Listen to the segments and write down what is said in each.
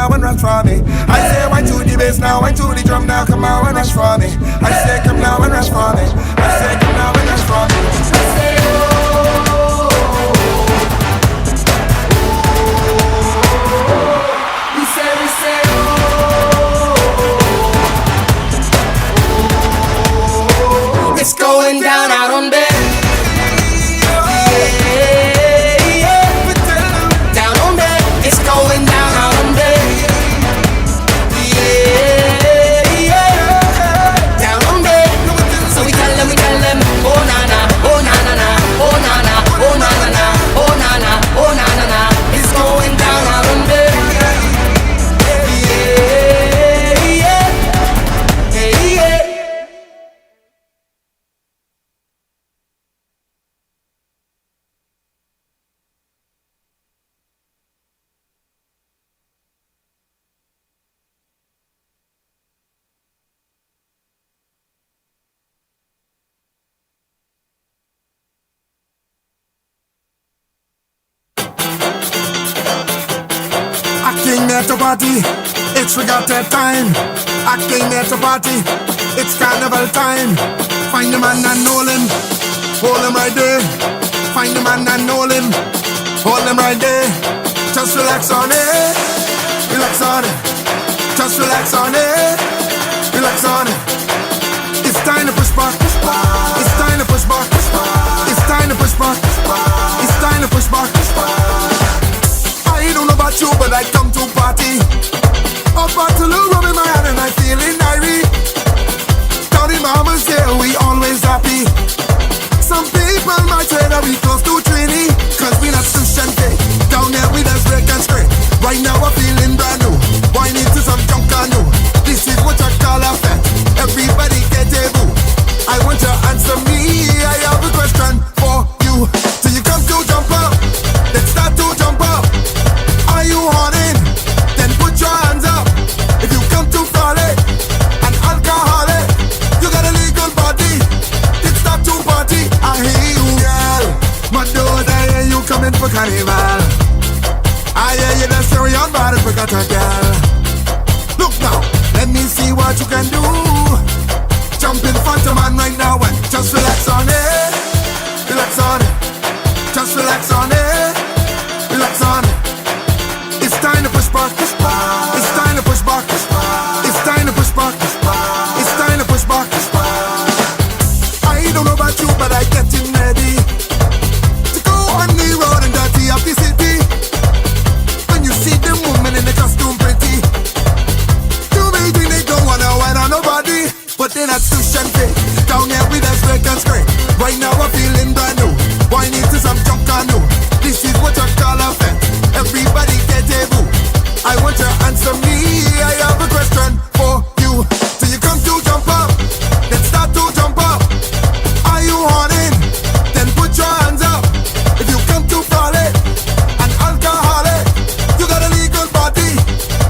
now and rush for me. I say wine to the bass now, wine to the drum now, come out and rush for me. I say come now and rush for me. I say come now and rush for me. I say oh. We say oh. It's going down out on there. Going down out on there. Down on there. So we tell them, oh na na, oh na na na, oh na na, oh na na na, oh na na, oh na na na. It's going down out on there. To party, it's regatta time. I came here to party, it's carnival time. Find the man and hold him right there. Find the man and hold him right there. Just relax on it, relax on it. Just relax on it, relax on it. It's time to push back, it's time to push back, it's time to push back, it's time to push back. I don't know about you, but I come to party. A bottle of rum in my hand and I'm feeling irate. Down in Bahamas, yeah, we always happy. Some people might say that we close to Trini, cause we not sushi and cake. Down there we just break and straight. Right now I'm feeling brand new. Wine into some junk and new. This is what I call a fat. Everybody get a boo. I want you to answer me. I have a question for you. Do you come to jump up? Let's start to jump up. Are you horny? Then put your hands up. If you come to frolic and alcoholic, you got a legal body. It's start to party. I hear you, girl. My dude, I hear you coming for carnival. I hear you dance carry on, but I forgot a girl. Look now, let me see what you can do. Jump in front of man right now and just relax on it. Relax on it. Just relax on it. Relax on it. It's time to push back. It's time to push back. It's time to push back. It's time to push back. I don't know about you, but I getting ready to go on the road and dirty up the city. When you see them women in the costume pretty, you may think they don't wanna wine on nobody, but they're not sushi and fake. Down here we just break and scrape. Right now I'm feeling brand new. Wine into some junk and new. This is what I call a fete. Everybody get a boo. I want you to answer me. I have a question for you. Do you come to jump up? Let's start to jump up. Are you horny? Then put your hands up. If you come to frolic and alcoholic, you got a legal body.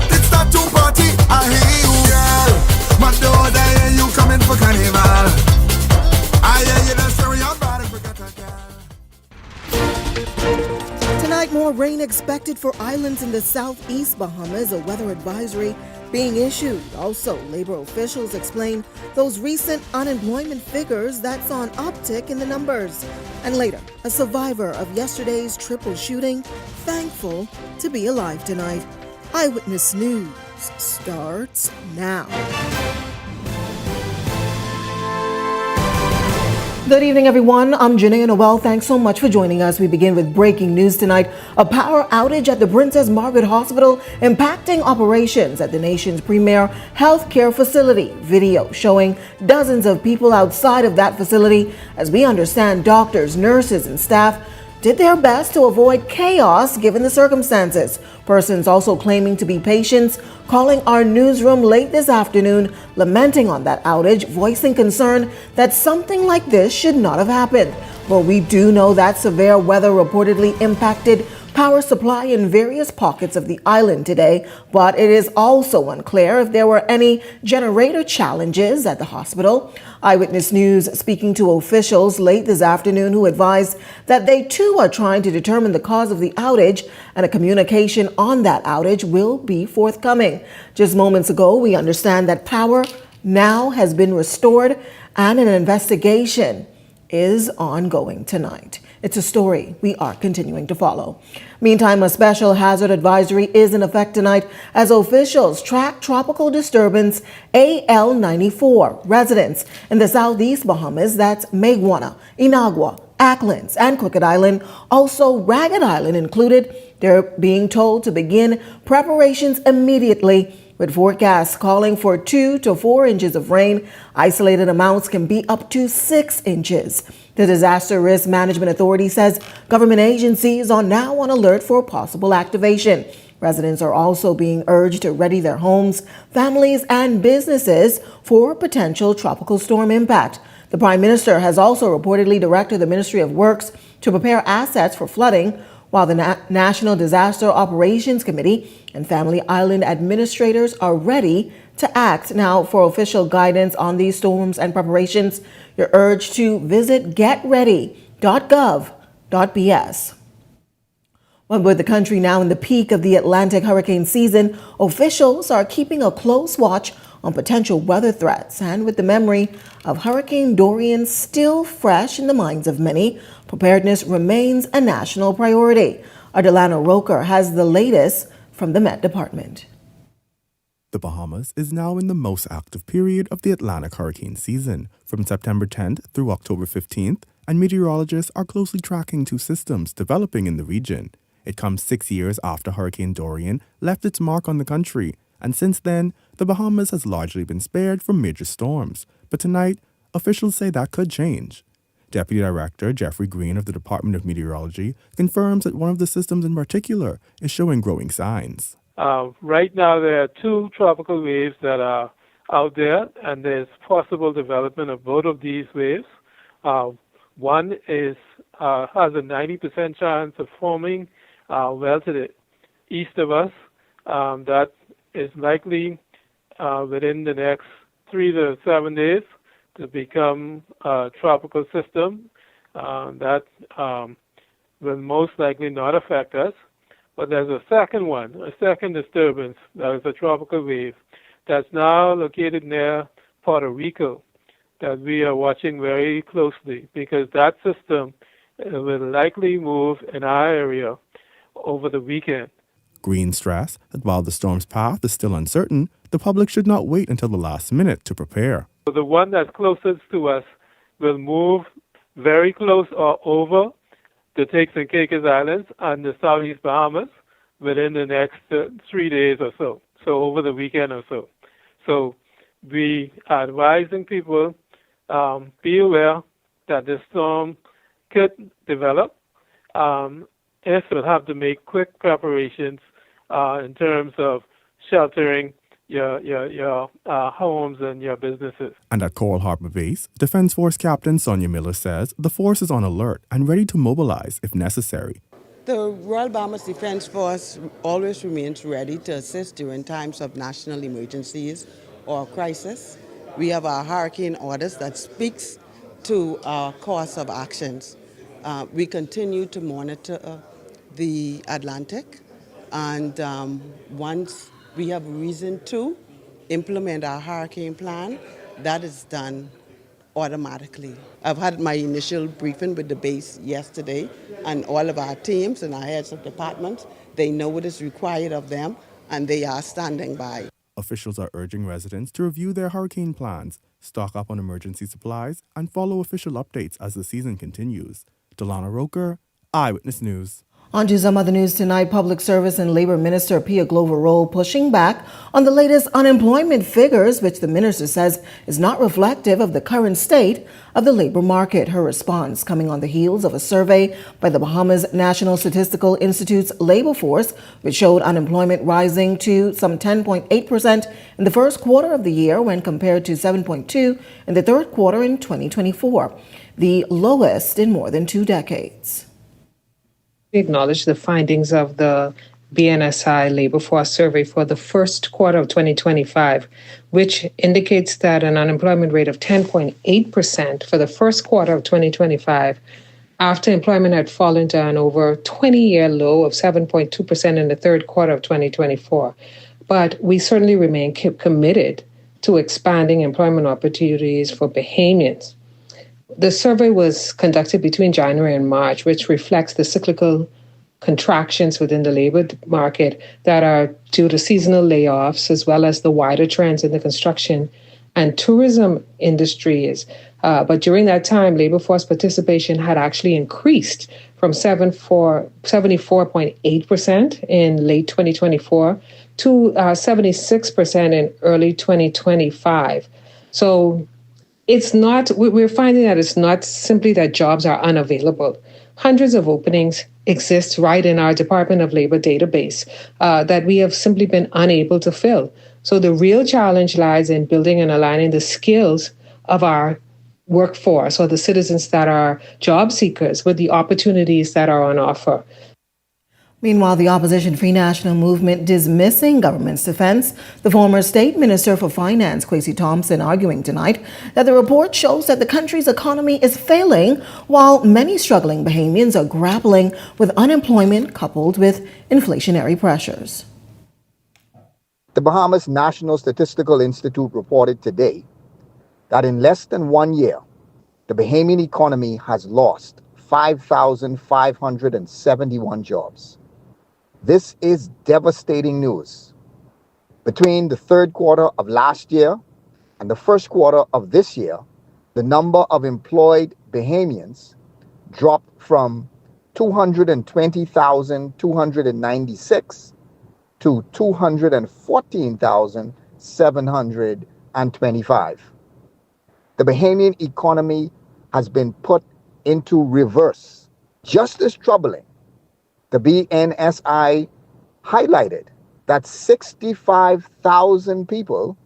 Let's start to party. I hear you, girl. My dude, I hear you coming for carnival. I hear you dance carry on, but I forgot that girl. Tonight, more rain expected for islands in the southeast Bahamas, a weather advisory being issued. Also, labor officials explain those recent unemployment figures that saw an uptick in the numbers. And later, a survivor of yesterday's triple shooting, thankful to be alive tonight. Eyewitness News starts now. Good evening, everyone. I'm Janae Noel. Thanks so much for joining us. We begin with breaking news tonight. A power outage at the Princess Margaret Hospital impacting operations at the nation's premier healthcare facility. Video showing dozens of people outside of that facility. As we understand, doctors, nurses, and staff did their best to avoid chaos given the circumstances. Persons also claiming to be patients calling our newsroom late this afternoon, lamenting on that outage, voicing concern that something like this should not have happened. Well, we do know that severe weather reportedly impacted power supply in various pockets of the island today, but it is also unclear if there were any generator challenges at the hospital. Eyewitness News speaking to officials late this afternoon who advised that they too are trying to determine the cause of the outage, and a communication on that outage will be forthcoming. Just moments ago, we understand that power now has been restored and an investigation is ongoing tonight. It's a story we are continuing to follow. Meantime, a special hazard advisory is in effect tonight as officials track tropical disturbance AL94. Residents in the southeast Bahamas, that's Maguana, Inagua, Acklins, and Crooked Island, also Ragged Island included, they're being told to begin preparations immediately, with forecasts calling for 2 to 4 inches of rain. Isolated amounts can be up to 6 inches. The Disaster Risk Management Authority says government agencies are now on alert for possible activation. Residents are also being urged to ready their homes, families, and businesses for potential tropical storm impact. The Prime Minister has also reportedly directed the Ministry of Works to prepare assets for flooding, while the National Disaster Operations Committee and Family Island administrators are ready to act. Now, for official guidance on these storms and preparations, you're urged to visit getready.gov.bs. Well, with the country now in the peak of the Atlantic hurricane season, officials are keeping a close watch on potential weather threats. And with the memory of Hurricane Dorian still fresh in the minds of many, preparedness remains a national priority. Adelana Roker has the latest from the Met Department. The Bahamas is now in the most active period of the Atlantic hurricane season, from September 10th through October 15th, and meteorologists are closely tracking 2 systems developing in the region. It comes 6 years after Hurricane Dorian left its mark on the country, and since then, the Bahamas has largely been spared from major storms. But tonight, officials say that could change. Deputy Director Jeffrey Green of the Department of Meteorology confirms that one of the systems in particular is showing growing signs. Right now, there are 2 tropical waves that are out there, and there's possible development of both of these waves. One has a 90% chance of forming well to the east of us. That is likely within the next 3 to 7 days to become a tropical system that will most likely not affect us. But there's a second disturbance that is a tropical wave that's now located near Puerto Rico that we are watching very closely, because that system will likely move in our area over the weekend. Green stressed that while the storm's path is still uncertain, the public should not wait until the last minute to prepare. So the one that's closest to us will move very close or over the Turks and Caicos Islands and the southeast Bahamas within the next 3 days or so, over the weekend or so. So we are advising people, be aware that the storm could develop. If you'll have to make quick preparations in terms of sheltering your homes and your businesses. And at Coral Harbor Base, Defense Force Captain Sonia Miller says the force is on alert and ready to mobilize if necessary. The Royal Bahamas Defense Force always remains ready to assist during times of national emergencies or crisis. We have our hurricane orders that speaks to our course of actions. We continue to monitor the Atlantic, and once we have reason to implement our hurricane plan, that is done automatically. I've had my initial briefing with the base yesterday, and all of our teams and our heads of departments, they know what is required of them, and they are standing by. Officials are urging residents to review their hurricane plans, stock up on emergency supplies, and follow official updates as the season continues. Delana Roker, Eyewitness News. On to some other news tonight. Public Service and Labor Minister Pia Glover-Roll pushing back on the latest unemployment figures, which the minister says is not reflective of the current state of the labor market. Her response coming on the heels of a survey by the Bahamas National Statistical Institute's labor force, which showed unemployment rising to some 10.8% in the first quarter of the year when compared to 7.2% in the third quarter in 2024, the lowest in more than 2 decades. We acknowledge the findings of the BNSI Labor Force Survey for the first quarter of 2025, which indicates that an unemployment rate of 10.8% for the first quarter of 2025, after employment had fallen to an over 20-year low of 7.2% in the third quarter of 2024. But we certainly remain committed to expanding employment opportunities for Bahamians. The survey was conducted between January and March, which reflects the cyclical contractions within the labor market that are due to seasonal layoffs, as well as the wider trends in the construction and tourism industries. But during that time, labor force participation had actually increased from 74.8% in late 2024 to 76% in early 2025. So we're finding that it's not simply that jobs are unavailable. Hundreds of openings exist right in our Department of Labor database that we have simply been unable to fill. So the real challenge lies in building and aligning the skills of our workforce or the citizens that are job seekers with the opportunities that are on offer. Meanwhile, the opposition Free National Movement dismissing government's defense, the former State Minister for Finance, Kwesi Thompson, arguing tonight that the report shows that the country's economy is failing while many struggling Bahamians are grappling with unemployment coupled with inflationary pressures. The Bahamas National Statistical Institute reported today that in less than 1 year, the Bahamian economy has lost 5,571 jobs. This is devastating news. Between the third quarter of last year and the first quarter of this year, the number of employed Bahamians dropped from 220,296 to 214,725. The Bahamian economy has been put into reverse. Just as troubling, the BNSI highlighted that 65,000 people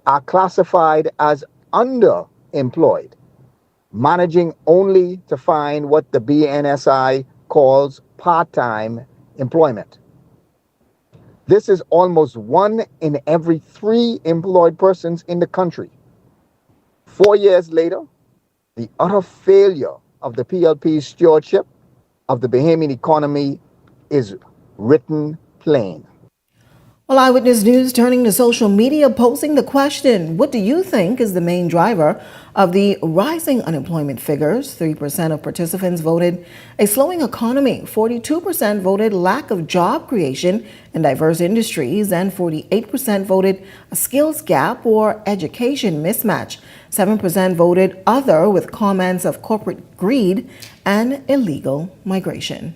are classified as underemployed, managing only to find what the BNSI calls part-time employment. This is almost 1 in every 3 employed persons in the country. 4 years later, the utter failure of the PLP's stewardship of the Bahamian economy is written plain. Well, Eyewitness News turning to social media, posing the question, what do you think is the main driver of the rising unemployment figures? 3% of participants voted a slowing economy, 42% voted lack of job creation in diverse industries, and 48% voted a skills gap or education mismatch. 7% voted other, with comments of corporate greed and illegal migration.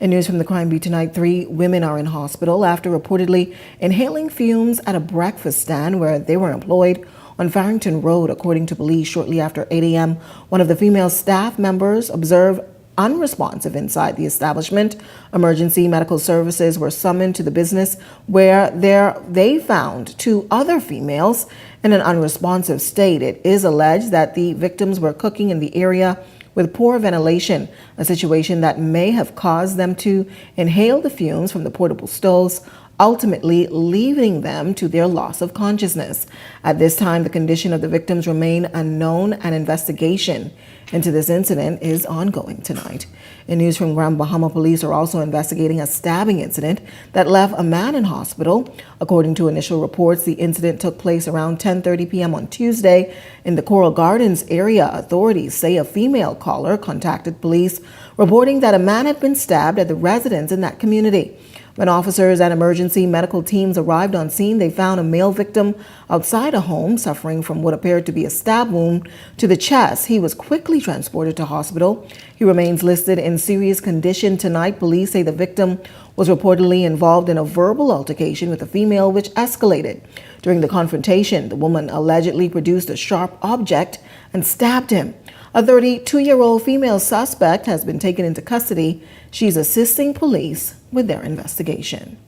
In news from the Crime Beat tonight, 3 women are in hospital after reportedly inhaling fumes at a breakfast stand where they were employed on Farrington Road. According to police, shortly after 8 a.m., one of the female staff members observed unresponsive inside the establishment. Emergency medical services were summoned to the business where they found 2 other females in an unresponsive state. It is alleged that the victims were cooking in the area with poor ventilation, a situation that may have caused them to inhale the fumes from the portable stoves, ultimately leaving them to their loss of consciousness. At this time, the condition of the victims remain unknown, and investigation into this incident is ongoing tonight. In news from Grand Bahama, police are also investigating a stabbing incident that left a man in hospital. According to initial reports, the incident took place around 10:30 p.m. on Tuesday in the Coral Gardens area. Authorities say a female caller contacted police reporting that a man had been stabbed at the residence in that community. When officers and emergency medical teams arrived on scene, they found a male victim outside a home suffering from what appeared to be a stab wound to the chest. He was quickly transported to hospital. He remains listed in serious condition tonight. Police say the victim was reportedly involved in a verbal altercation with a female, which escalated. During the confrontation, the woman allegedly produced a sharp object and stabbed him. A 32-year-old female suspect has been taken into custody. She's assisting police with their investigation.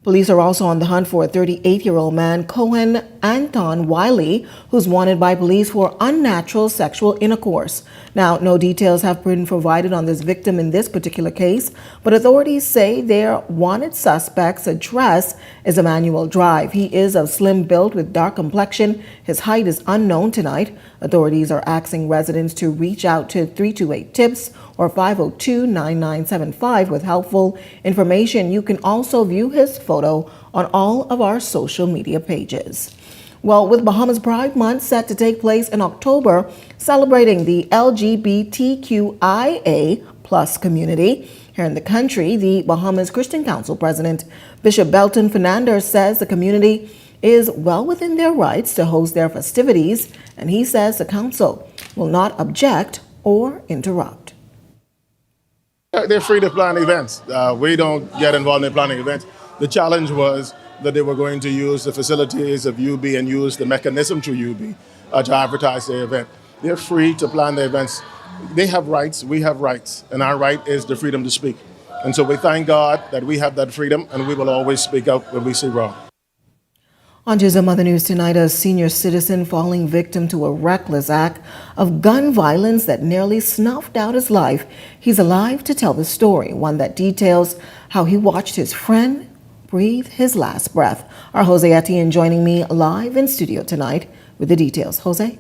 Police are also on the hunt for a 38-year-old man, Cohen Anton Wiley, who's wanted by police for unnatural sexual intercourse. Now, no details have been provided on this victim in this particular case, but authorities say their wanted suspect's address is Emmanuel Drive. He is of slim build with dark complexion. His height is unknown tonight. Authorities are asking residents to reach out to 328-TIPS or 502-9975 with helpful information. You can also view his photo on all of our social media pages. Well, with Bahamas Pride Month set to take place in October, celebrating the LGBTQIA plus community here in the country, the Bahamas Christian Council President Bishop Belton Fernandez says the community is well within their rights to host their festivities, and he says the council will not object or interrupt. They're free to plan events. We don't get involved in planning events. The challenge was that they were going to use the facilities of UB and use the mechanism through UB to advertise the event. They're free to plan the events. They have rights, we have rights, and our right is the freedom to speak. And so we thank God that we have that freedom, and we will always speak out when we see wrong. On to some other news tonight, a senior citizen falling victim to a reckless act of gun violence that nearly snuffed out his life. He's alive to tell the story, one that details how he watched his friend breathe his last breath. Our Jose Etienne joining me live in studio tonight with the details. Jose?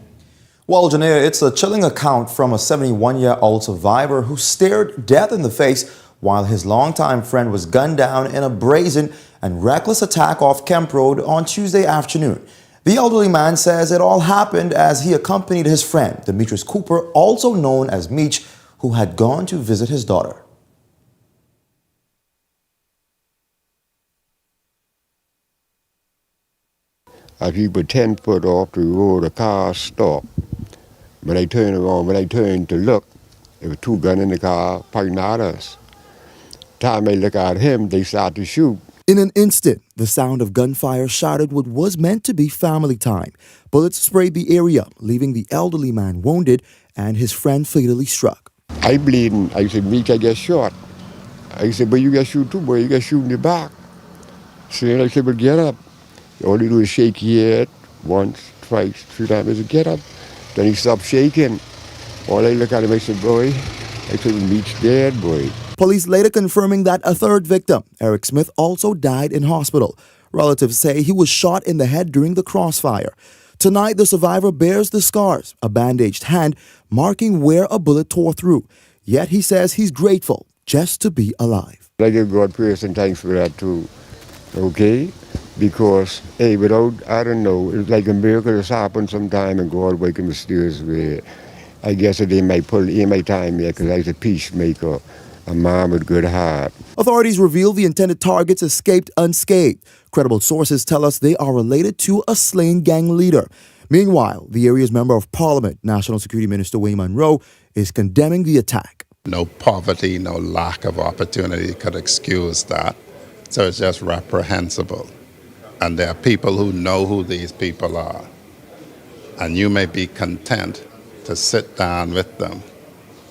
Well, Janea, it's a chilling account from a 71-year-old survivor who stared death in the face while his longtime friend was gunned down in a brazen and reckless attack off Kemp Road on Tuesday afternoon. The elderly man says it all happened as he accompanied his friend, Demetrius Cooper, also known as Meech, who had gone to visit his daughter. As we were 10 foot off the road, a car stopped. When I turned around, when I turned to look, there were two guns in the car pointing at us. Time I look at him, they started to shoot. In an instant, the sound of gunfire shattered what was meant to be family time. Bullets sprayed the area, leaving the elderly man wounded and his friend fatally struck. I bleeding. I said, Meech, I get shot. I said, but you get shot too, boy. You get shot in the back. So I said, well, get up. All he do is shake your head once, twice, 3 times. I said, get up. Then he stopped shaking. All I look at him, I said, boy, I said, Meech dead, boy. Police later confirming that a third victim, Eric Smith, also died in hospital. Relatives say he was shot in the head during the crossfire. Tonight, the survivor bears the scars, a bandaged hand, marking where a bullet tore through. Yet he says he's grateful just to be alive. I give God praise and thanks for that too, okay? Because, hey, without, I don't know, it's like a miracle has happened sometime and God work in mysterious way. I guess that they might pull in my time here because I was a peacemaker, a man with good heart. Authorities reveal the intended targets escaped unscathed. Credible sources tell us they are related to a slain gang leader. Meanwhile, the area's Member of Parliament, National Security Minister Wayne Monroe, is condemning the attack. No poverty, no lack of opportunity could excuse that. So it's just reprehensible. And there are people who know who these people are. And you may be content to sit down with them,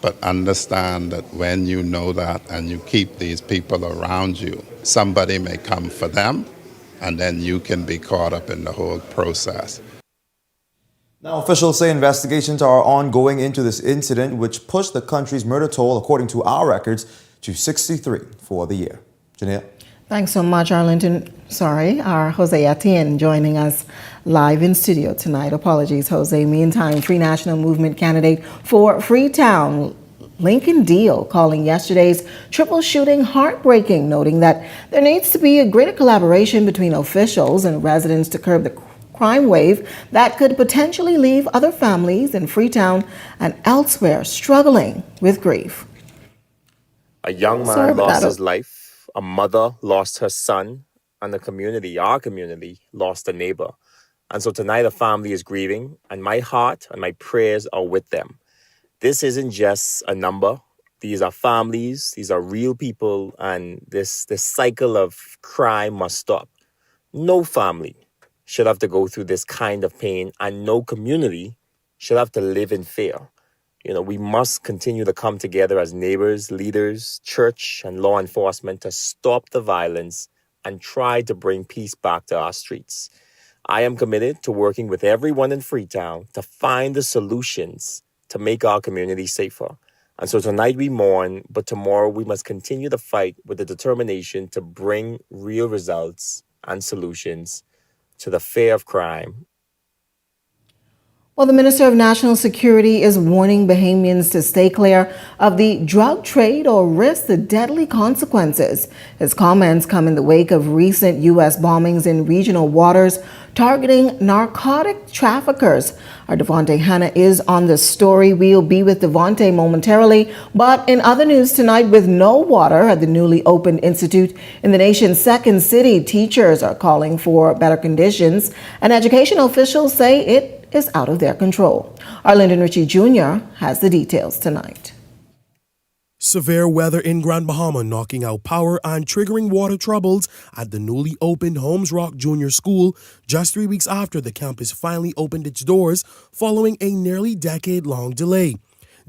but understand that when you know that and you keep these people around you, somebody may come for them, and then you can be caught up in the whole process. Now, officials say investigations are ongoing into this incident, which pushed the country's murder toll, according to our records, to 63 for the year. Janelle? Thanks so much, our Jose Etienne joining us live in studio tonight. Apologies, Jose. Meantime, Free National Movement candidate for Freetown, Lincoln Deal, calling yesterday's triple shooting heartbreaking, noting that there needs to be a greater collaboration between officials and residents to curb the crime wave that could potentially leave other families in Freetown and elsewhere struggling with grief. A young man lost his life. A mother lost her son, and the community, our community, lost a neighbor. And so tonight a family is grieving, and my heart and my prayers are with them. This isn't just a number. These are families, these are real people, and this cycle of crime must stop. No family should have to go through this kind of pain, and no community should have to live in fear. You know, we must continue to come together as neighbors, leaders, church, and law enforcement to stop the violence and try to bring peace back to our streets. I am committed to working with everyone in Freetown to find the solutions to make our community safer. And so tonight we mourn, but tomorrow we must continue the fight with the determination to bring real results and solutions to the fear of crime. Well, the Minister of National Security is warning Bahamians to stay clear of the drug trade or risk the deadly consequences. His comments come in the wake of recent U.S. bombings in regional waters targeting narcotic traffickers. Our Devontae Hanna is on the story. We'll be with Devontae momentarily. But in other news tonight, with no water at the newly opened institute in the nation's second city, teachers are calling for better conditions, and educational officials say it is out of their control. Our Lyndon Ritchie Jr. has the details tonight. Severe weather in Grand Bahama knocking out power and triggering water troubles at the newly opened Holmes Rock Junior School just 3 weeks after the campus finally opened its doors following a nearly decade-long delay.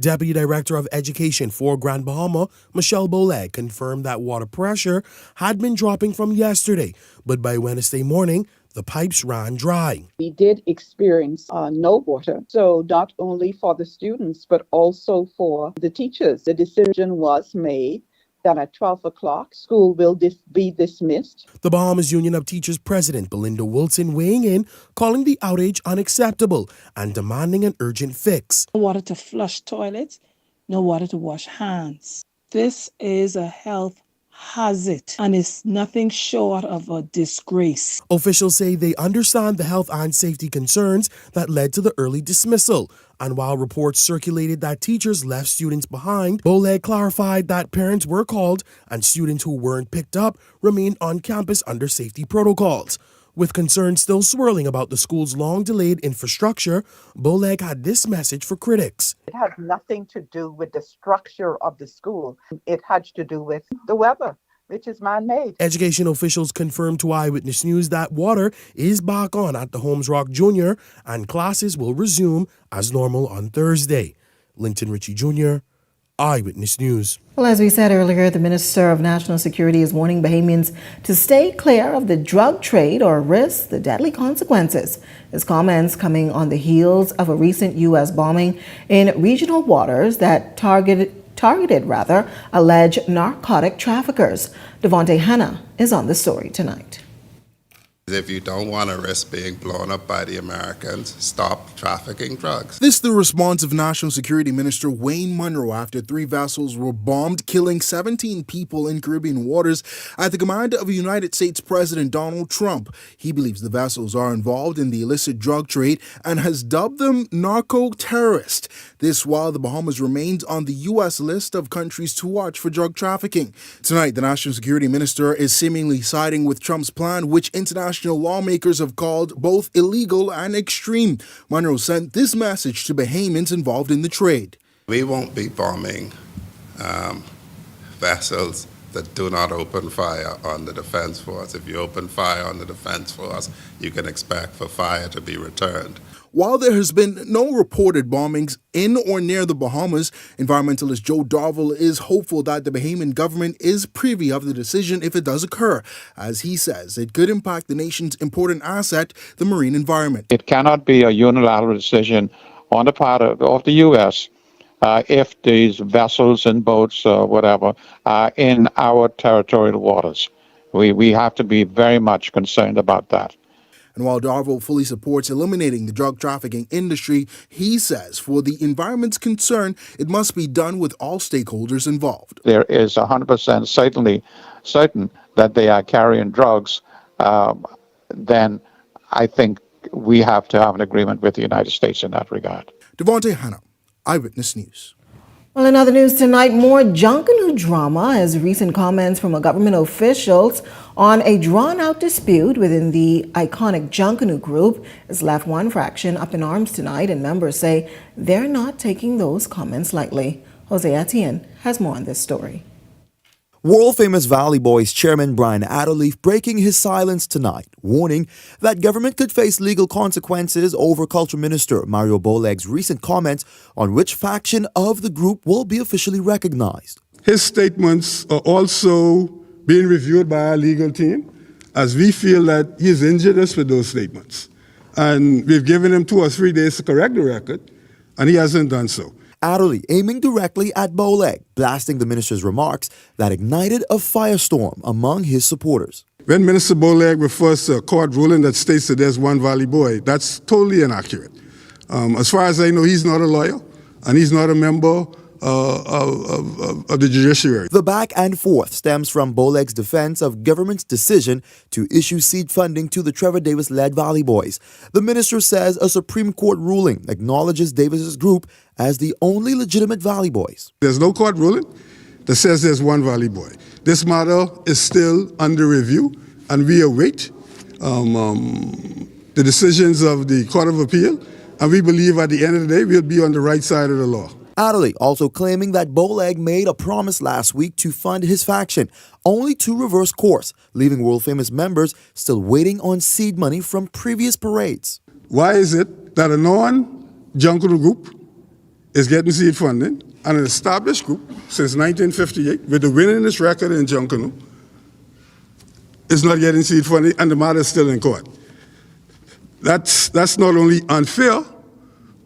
Deputy Director of Education for Grand Bahama, Michelle Boleg, confirmed that water pressure had been dropping from yesterday, but by Wednesday morning, the pipes ran dry. We did experience no water. So not only for the students, but also for the teachers. The decision was made that at 12 o'clock, school will be dismissed. The Bahamas Union of Teachers President Belinda Wilson weighing in, calling the outage unacceptable and demanding an urgent fix. No water to flush toilets, no water to wash hands. This is a health hazard and is nothing short of a disgrace. Officials say they understand the health and safety concerns that led to the early dismissal. And while reports circulated that teachers left students behind, Boleg clarified that parents were called and students who weren't picked up remained on campus under safety protocols. With concerns still swirling about the school's long-delayed infrastructure, Boleg had this message for critics. It had nothing to do with the structure of the school. It had to do with the weather, which is man-made. Education officials confirmed to Eyewitness News that water is back on at the Holmes Rock Junior and classes will resume as normal on Thursday. Linton Ritchie Jr., Eyewitness News. Well, as we said earlier, the Minister of National Security is warning Bahamians to stay clear of the drug trade or risk the deadly consequences. His comments coming on the heels of a recent U.S. bombing in regional waters that targeted alleged narcotic traffickers. Devontae Hanna is on the story tonight. If you don't want to risk being blown up by the Americans, stop trafficking drugs. This is the response of National Security Minister Wayne Munro after 3 vessels were bombed, killing 17 people in Caribbean waters at the command of United States President Donald Trump. He believes the vessels are involved in the illicit drug trade and has dubbed them narco-terrorists. This while the Bahamas remains on the U.S. list of countries to watch for drug trafficking. Tonight, the National Security Minister is seemingly siding with Trump's plan, which international lawmakers have called both illegal and extreme. Munro sent this message to Bahamians involved in the trade. We won't be bombing vessels that do not open fire on the Defense Force. If you open fire on the Defense Force, you can expect for fire to be returned. While there has been no reported bombings in or near the Bahamas, environmentalist Joe Darville is hopeful that the Bahamian government is privy of the decision if it does occur. As he says, it could impact the nation's important asset, the marine environment. It cannot be a unilateral decision on the part of the U.S. If these vessels and boats or whatever are in our territorial waters. We have to be very much concerned about that. And while Darville fully supports eliminating the drug trafficking industry, he says for the environment's concern, it must be done with all stakeholders involved. There is 100% certain that they are carrying drugs, then I think we have to have an agreement with the United States in that regard. Devontae Hanna, Eyewitness News. Well, in other news tonight, more Junkanoo drama as recent comments from government officials on a drawn-out dispute within the iconic Junkanoo group has left one fraction up in arms tonight, and members say they're not taking those comments lightly. Jose Etienne has more on this story. World-famous Valley Boys chairman Brian Adderleaf breaking his silence tonight, warning that government could face legal consequences over Culture Minister Mario Boleg's recent comments on which faction of the group will be officially recognized. His statements are also being reviewed by our legal team, as we feel that he's injured us with those statements. And we've given him 2 or 3 days to correct the record, and he hasn't done so. Adderley aiming directly at Bowleg, blasting the minister's remarks that ignited a firestorm among his supporters. When Minister Bowleg refers to a court ruling that states that there's one Valley boy, that's totally inaccurate. As far as I know, he's not a lawyer, and he's not a member of the judiciary. The back and forth stems from Bowleg's defense of government's decision to issue seed funding to the Trevor Davis-led Valley Boys. The minister says a Supreme Court ruling acknowledges Davis's group as the only legitimate Valley Boys. There's no court ruling that says there's one Valley boy. This matter is still under review, and we await the decisions of the Court of Appeal, and we believe at the end of the day we'll be on the right side of the law. Adderley also claiming that Bowleg made a promise last week to fund his faction, only to reverse course, leaving world-famous members still waiting on seed money from previous parades. Why is it that a non-Junkanoo group is getting seed funding, and an established group since 1958 with the winningest record in Junkanoo is not getting seed funding, and the matter is still in court? That's not only unfair,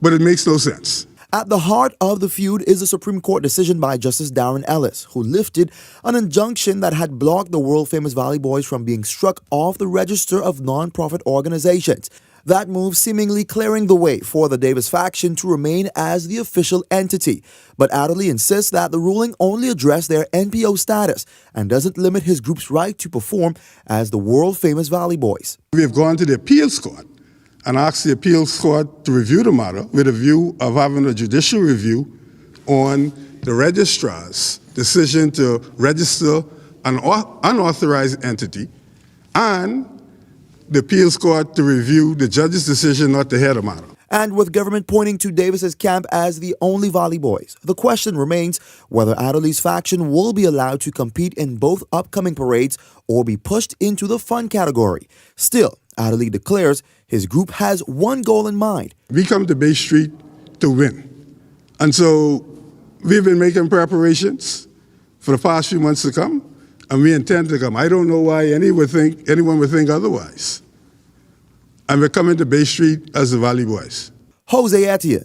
but it makes no sense. At the heart of the feud is a Supreme Court decision by Justice Darren Ellis, who lifted an injunction that had blocked the world-famous Valley Boys from being struck off the register of non-profit organizations. That move seemingly clearing the way for the Davis faction to remain as the official entity. But Adderley insists that the ruling only addressed their NPO status and doesn't limit his group's right to perform as the world-famous Valley Boys. We have gone to the appeals court and asked the appeals court to review the matter with a view of having a judicial review on the registrar's decision to register an unauthorized entity, and the appeals court to review the judge's decision not to hear the matter. And with government pointing to Davis's camp as the only Valley Boys, the question remains whether Adderley's faction will be allowed to compete in both upcoming parades or be pushed into the fun category. Still, Adderley declares his group has one goal in mind. We come to Bay Street to win. And so we've been making preparations for the past few months to come, and we intend to come. I don't know why anyone would think otherwise. And we're coming to Bay Street as the Valley Boys. Jose Etienne,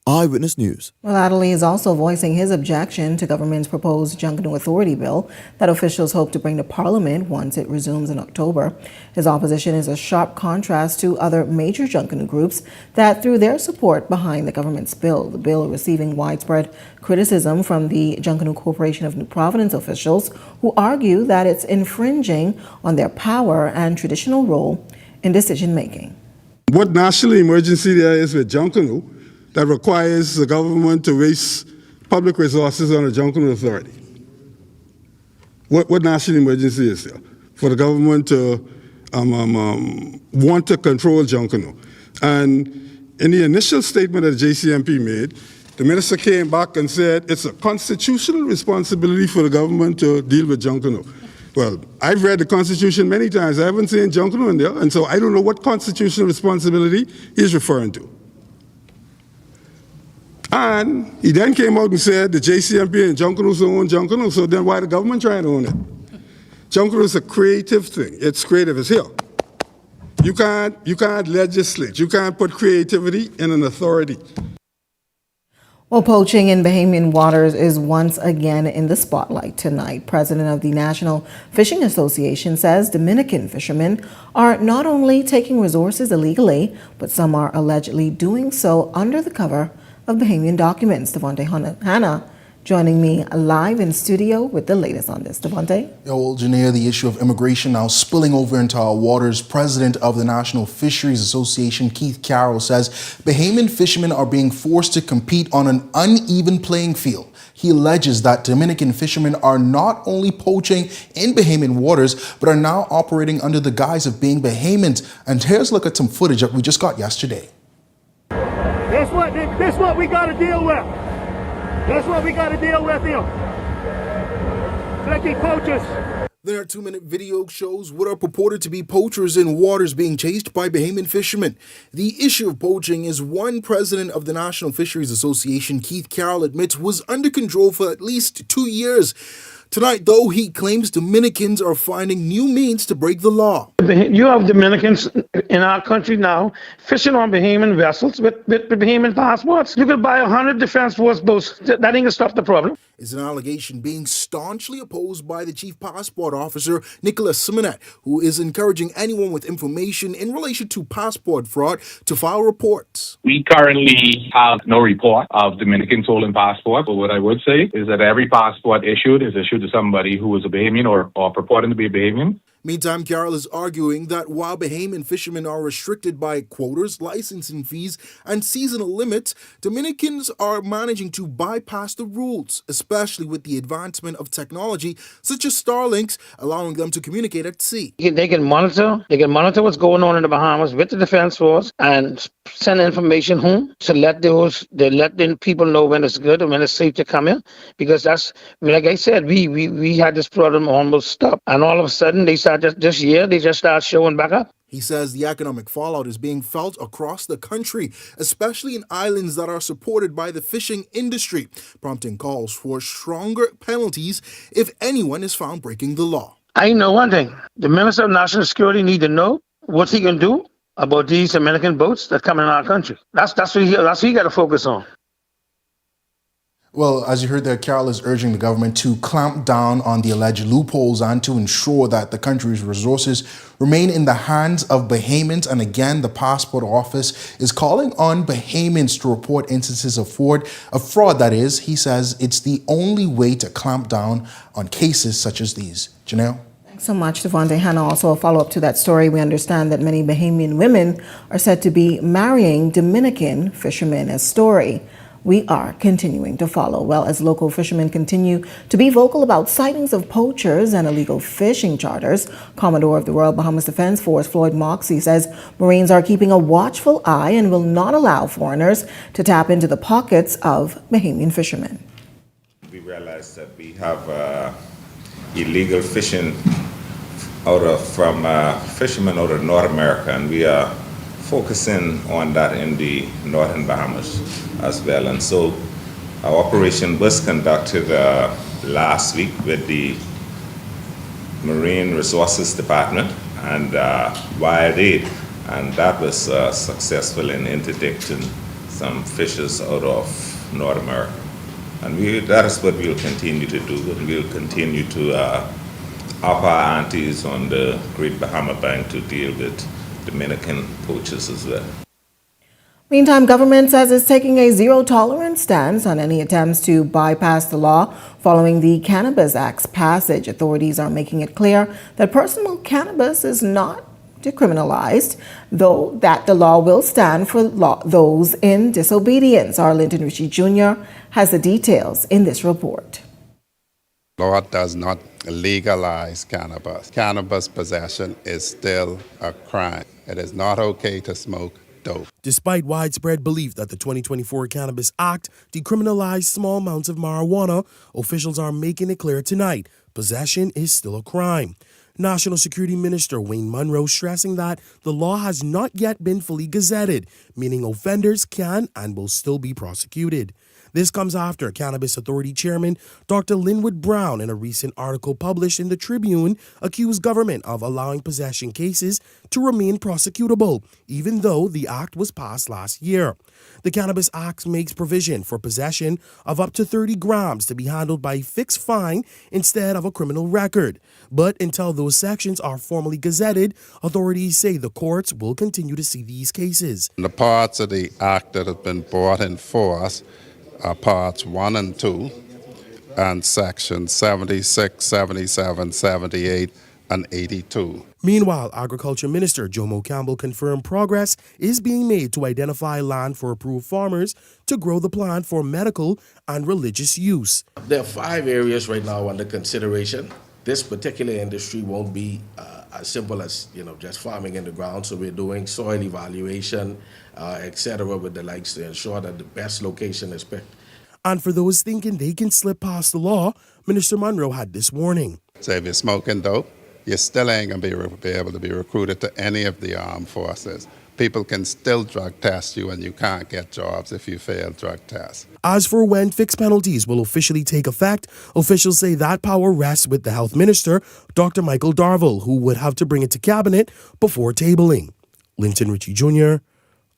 Eyewitness News. Well, Adderley is also voicing his objection to government's proposed Junkanoo Authority bill that officials hope to bring to Parliament once it resumes in October. His opposition is a sharp contrast to other major Junkanoo groups that threw their support behind the government's bill. The bill receiving widespread criticism from the Junkanoo Corporation of New Providence officials, who argue that it's infringing on their power and traditional role in decision-making. What national emergency there is with Junkanoo that requires the government to waste public resources on a Junkanoo Authority? What national emergency is there for the government to want to control Junkanoo? And in the initial statement that the JCMP made, the minister came back and said it's a constitutional responsibility for the government to deal with Junkanoo. Well, I've read the Constitution many times. I haven't seen Junkanoo in there, and so I don't know what constitutional responsibility he's referring to. And he then came out and said the JCMP and Junkanoo own Junkanoo, so then why the government trying to own it? Junkanoo is a creative thing. It's creative as hell. You can't legislate. You can't put creativity in an authority. Well, poaching in Bahamian waters is once again in the spotlight tonight. President of the National Fishing Association says Dominican fishermen are not only taking resources illegally, but some are allegedly doing so under the cover of Bahamian documents. Devontae Hanna joining me live in studio with the latest on this. Devontae? Well, Janea, the issue of immigration now spilling over into our waters. President of the National Fisheries Association, Keith Carroll, says Bahamian fishermen are being forced to compete on an uneven playing field. He alleges that Dominican fishermen are not only poaching in Bahamian waters, but are now operating under the guise of being Bahamians. And here's a look at some footage that we just got yesterday. This what we got to deal with. That's what we got to deal with here. Flecking poachers. Their 2-minute video shows what are purported to be poachers in waters being chased by Bahamian fishermen. The issue of poaching is one president of the National Fisheries Association, Keith Carroll, admits was under control for at least 2 years. Tonight, though, he claims Dominicans are finding new means to break the law. You have Dominicans in our country now fishing on Bahamian vessels with Bahamian passports. You could buy 100 Defense Force boats. That ain't gonna stop the problem. Is an allegation being staunchly opposed by the chief passport officer, Nicholas Simonet, who is encouraging anyone with information in relation to passport fraud to file reports. We currently have no report of Dominican stolen passport, but what I would say is that every passport issued is issued to somebody who is a Bahamian or purporting to be a Bahamian. Meantime, Carroll is arguing that while Bahamian fishermen are restricted by quotas, licensing fees, and seasonal limits, Dominicans are managing to bypass the rules, especially with the advancement of technology such as Starlinks, allowing them to communicate at sea. They can monitor what's going on in the Bahamas with the Defense Force and send information home to let the people know when it's good and when it's safe to come in. Because that's, like I said, we had this problem almost stop, and all of a sudden they just start showing back up. He says the economic fallout is being felt across the country, especially in islands that are supported by the fishing industry, prompting calls for stronger penalties if anyone is found breaking the law. I know one thing. The Minister of National Security need to know what he can do about these American boats that come in our country. That's what he got to focus on. Well, as you heard there, Carroll is urging the government to clamp down on the alleged loopholes and to ensure that the country's resources remain in the hands of Bahamians. And again, the Passport Office is calling on Bahamians to report instances of fraud. That is, he says it's the only way to clamp down on cases such as these. Janelle? Thanks so much, Devontae. Hannah, also a follow-up to that story. We understand that many Bahamian women are said to be marrying Dominican fishermen as story. We are continuing to follow. Well, as local fishermen continue to be vocal about sightings of poachers and illegal fishing charters, Commodore of the Royal Bahamas Defense Force, Floyd Moxey, says Marines are keeping a watchful eye and will not allow foreigners to tap into the pockets of Bahamian fishermen. We realize that we have illegal fishing from fishermen out of North America, and we are focusing on that in the northern Bahamas as well. And so our operation was conducted last week with the Marine Resources Department and Wild Aid, and that was successful in interdicting some fishes out of North America. And that is what we'll continue to do, and we'll continue to up our antes on the Great Bahama Bank to deal with Dominican poachers as well. Meantime, government says it's taking a zero-tolerance stance on any attempts to bypass the law following the Cannabis Act's passage. Authorities are making it clear that personal cannabis is not decriminalized, though that the law will stand for those in disobedience. Arlington Ritchie Jr. has the details in this report. Law does not legalize cannabis. Cannabis possession is still a crime. It is not okay to smoke dope. Despite widespread belief that the 2024 Cannabis Act decriminalized small amounts of marijuana, officials are making it clear tonight possession is still a crime. National Security Minister Wayne Munro stressing that the law has not yet been fully gazetted, meaning offenders can and will still be prosecuted. This comes after Cannabis Authority Chairman Dr. Linwood Brown, in a recent article published in the Tribune, accused government of allowing possession cases to remain prosecutable, even though the act was passed last year. The Cannabis Act makes provision for possession of up to 30 grams to be handled by a fixed fine instead of a criminal record. But until those sections are formally gazetted, authorities say the courts will continue to see these cases. The parts of the act that have been brought in force are parts 1 and 2 and sections 76, 77, 78, and 82. Meanwhile, Agriculture Minister Jomo Campbell confirmed progress is being made to identify land for approved farmers to grow the plant for medical and religious use. There are 5 areas right now under consideration. This particular industry won't be as simple as just farming in the ground, so we're doing soil evaluation, etc. with the likes to ensure that the best location is picked. And for those thinking they can slip past the law, Minister Munro had this warning. So if you're smoking dope, you still ain't going to be able to be recruited to any of the armed forces. people can still drug test you and you can't get jobs if you fail drug tests. As for when fixed penalties will officially take effect, officials say that power rests with the health minister, Dr. Michael Darville, who would have to bring it to cabinet before tabling. Linton Ritchie Jr.,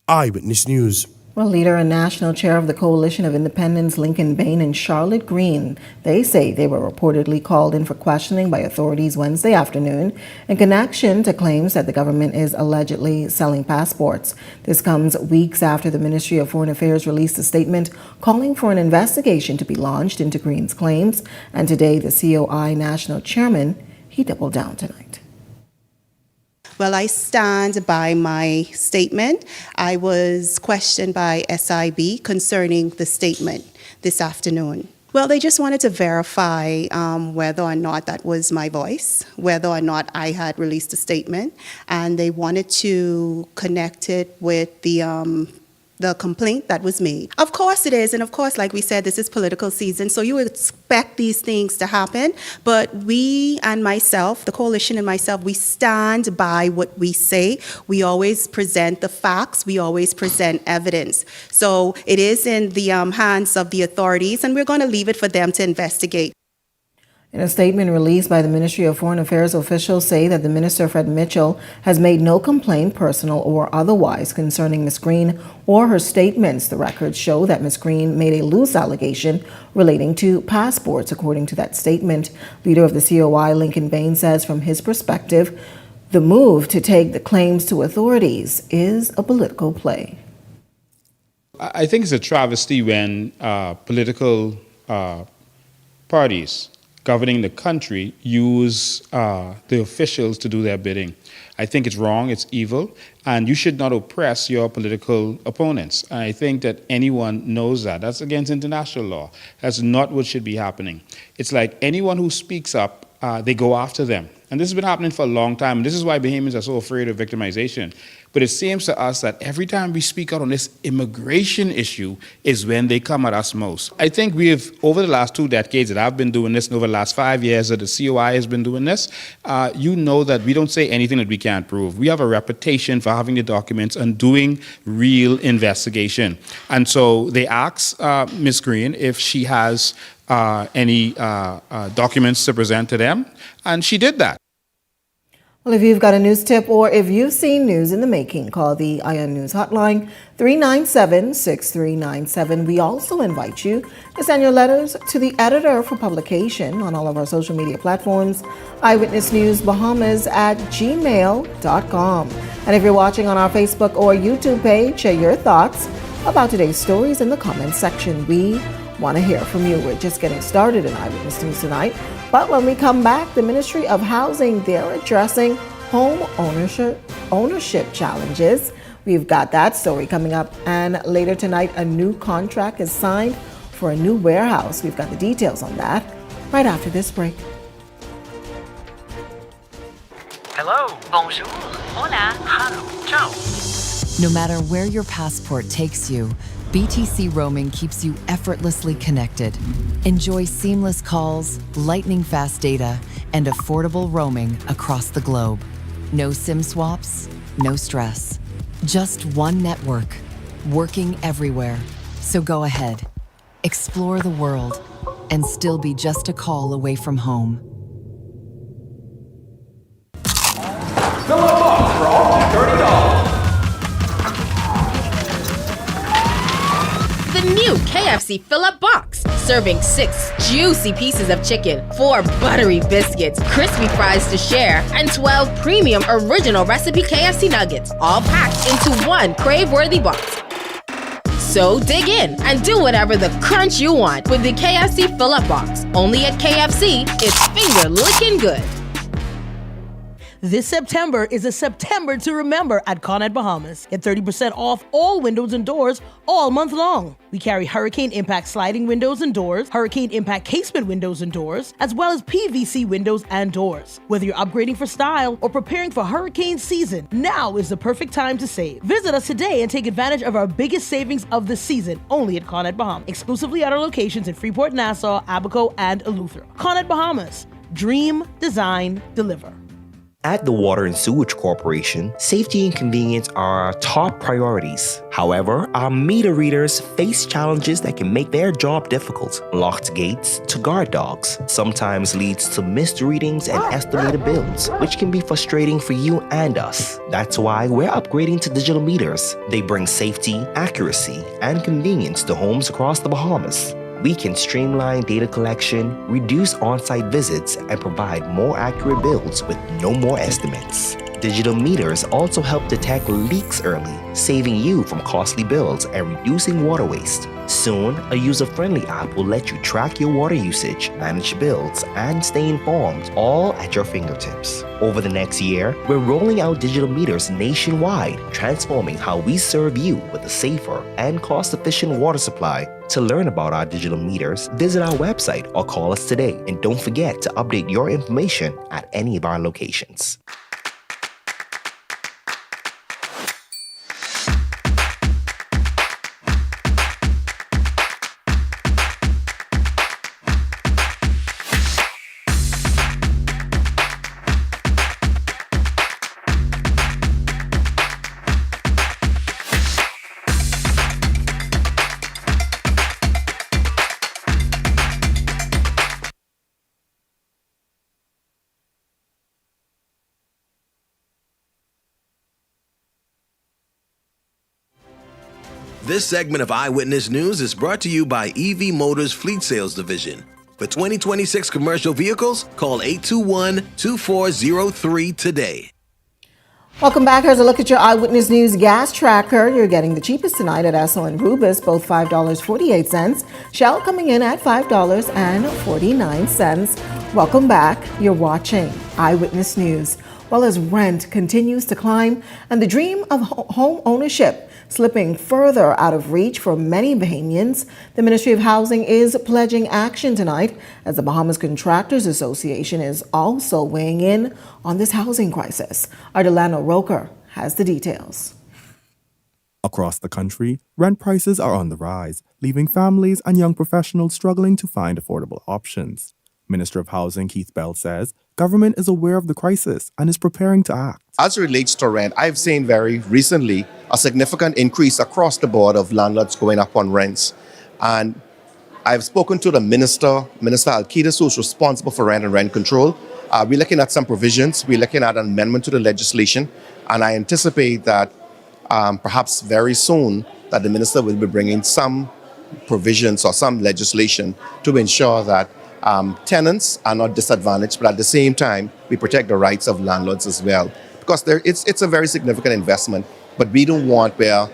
Eyewitness News. Well, leader and national chair of the Coalition of Independents, Lincoln Bain and Charlotte Green, they say they were reportedly called in for questioning by authorities Wednesday afternoon in connection to claims that the government is allegedly selling passports. This comes weeks after the Ministry of Foreign Affairs released a statement calling for an investigation to be launched into Green's claims. And today, the COI national chairman, he doubled down tonight. Well, I stand by my statement. I was questioned by SIB concerning the statement this afternoon. Well, they just wanted to verify whether or not that was my voice, whether or not I had released a statement, and they wanted to connect it with the complaint that was made. Of course it is, and of course, like we said, this is political season, so you expect these things to happen, but we and myself, the coalition and myself, we stand by what we say. We always present the facts, we always present evidence. So it is in the hands of the authorities, and we're going to leave it for them to investigate. In a statement released by the Ministry of Foreign Affairs, officials say that the Minister, Fred Mitchell, has made no complaint, personal or otherwise, concerning Ms. Green or her statements. The records show that Ms. Green made a loose allegation relating to passports. According to that statement, leader of the COI, Lincoln Bain, says from his perspective, the move to take the claims to authorities is a political play. I think it's a travesty when political parties governing the country use the officials to do their bidding. I think it's wrong, it's evil, and you should not oppress your political opponents. And I think that anyone knows that. That's against international law. That's not what should be happening. It's like anyone who speaks up, they go after them. And this has been happening for a long time. And this is why Bahamians are so afraid of victimization. But it seems to us that every time we speak out on this immigration issue is when they come at us most. I think we have, over the last 2 decades that I've been doing this, and over the last 5 years that the COI has been doing this, you know that we don't say anything that we can't prove. We have a reputation for having the documents and doing real investigation. And so they asked Ms. Green if she has any documents to present to them, and she did that. Well, if you've got a news tip or if you've seen news in the making, call the ION News hotline 397-6397. We also invite you to send your letters to the editor for publication on all of our social media platforms, Eyewitness News Bahamas @gmail.com. And if you're watching on our Facebook or YouTube page, share your thoughts about today's stories in the comments section. We want to hear from you. We're just getting started in Eyewitness News tonight. But when we come back, the Ministry of Housing, they're addressing home ownership challenges. We've got that story coming up. And later tonight, a new contract is signed for a new warehouse. We've got the details on that right after this break. Hello, bonjour, hola, hello, ciao. No matter where your passport takes you, BTC roaming keeps you effortlessly connected. Enjoy seamless calls, lightning-fast data, and affordable roaming across the globe. No SIM swaps, no stress. Just one network, working everywhere. So go ahead, explore the world, and still be just a call away from home. Fill up box for all $30. The new KFC Fill-Up Box, serving 6 juicy pieces of chicken, 4 buttery biscuits, crispy fries to share, and 12 premium original recipe KFC nuggets, all packed into one crave-worthy box. So dig in and do whatever the crunch you want with the KFC Fill-Up Box. Only at KFC, it's finger-licking good. This September is a September to remember at Conrad Bahamas. Get 30% off all windows and doors all month long. We carry Hurricane Impact sliding windows and doors, Hurricane Impact casement windows and doors, as well as PVC windows and doors. Whether you're upgrading for style or preparing for hurricane season, now is the perfect time to save. Visit us today and take advantage of our biggest savings of the season only at Conrad Bahamas, exclusively at our locations in Freeport, Nassau, Abaco, and Eleuthera. Conrad Bahamas. Dream, design, deliver. At the Water and Sewage Corporation, safety and convenience are our top priorities. However, our meter readers face challenges that can make their job difficult. Locked gates to guard dogs sometimes leads to missed readings and estimated bills, which can be frustrating for you and us. That's why we're upgrading to digital meters. They bring safety, accuracy, and convenience to homes across the Bahamas. We can streamline data collection, reduce on-site visits, and provide more accurate bills with no more estimates. Digital meters also help detect leaks early, saving you from costly bills and reducing water waste. Soon, a user-friendly app will let you track your water usage, manage bills, and stay informed, all at your fingertips. Over the next year, we're rolling out digital meters nationwide, transforming how we serve you with a safer and cost-efficient water supply. To learn about our digital meters, visit our website or call us today. And don't forget to update your information at any of our locations. This segment of Eyewitness News is brought to you by EV Motors Fleet Sales Division. For 2026 commercial vehicles, call 821-2403 today. Welcome back. Here's a look at your Eyewitness News gas tracker. You're getting the cheapest tonight at Esso and Rubis, both $5.48. Shell coming in at $5.49. Welcome back. You're watching Eyewitness News. Well, as rent continues to climb and the dream of home ownership slipping further out of reach for many Bahamians, the Ministry of Housing is pledging action tonight as the Bahamas Contractors Association is also weighing in on this housing crisis. Our Delano Roker has the details. Across the country, rent prices are on the rise, leaving families and young professionals struggling to find affordable options. Minister of Housing Keith Bell says government is aware of the crisis and is preparing to act. As it relates to rent, I've seen very recently a significant increase across the board of landlords going up on rents. And I've spoken to the Minister Alcides, who's responsible for rent and rent control. We're looking at some provisions. We're looking at an amendment to the legislation. And I anticipate that perhaps very soon that the minister will be bringing some provisions or some legislation to ensure that tenants are not disadvantaged, but at the same time, we protect the rights of landlords as well. Because it's a very significant investment, but we don't want where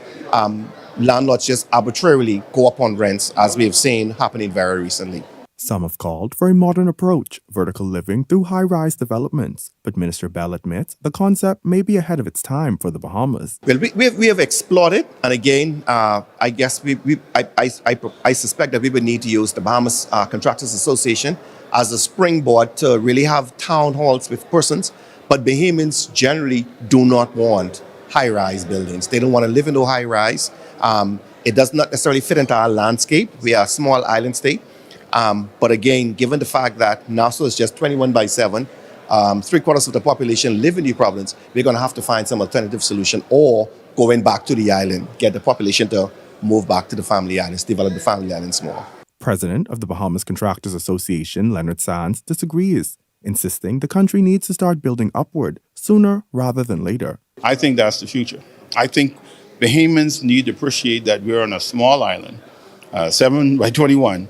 landlords just arbitrarily go up on rents, as we have seen happening very recently. Some have called for a modern approach, vertical living through high-rise developments. But Minister Bell admits the concept may be ahead of its time for the Bahamas. Well, we have explored it, and again, I guess I suspect that we would need to use the Bahamas Contractors Association as a springboard to really have town halls with persons. But Bahamians generally do not want high-rise buildings. They don't want to live in a high-rise. It does not necessarily fit into our landscape. We are a small island state. But again, given the fact that Nassau is just 21/7, 3/4 of the population live in the province, we're going to have to find some alternative solution or going back to the island, get the population to move back to the family islands, develop the family islands more. President of the Bahamas Contractors Association, Leonard Sands, disagrees, insisting the country needs to start building upward sooner rather than later. I think that's the future. I think Bahamians need to appreciate that we're on a small island, 7/21,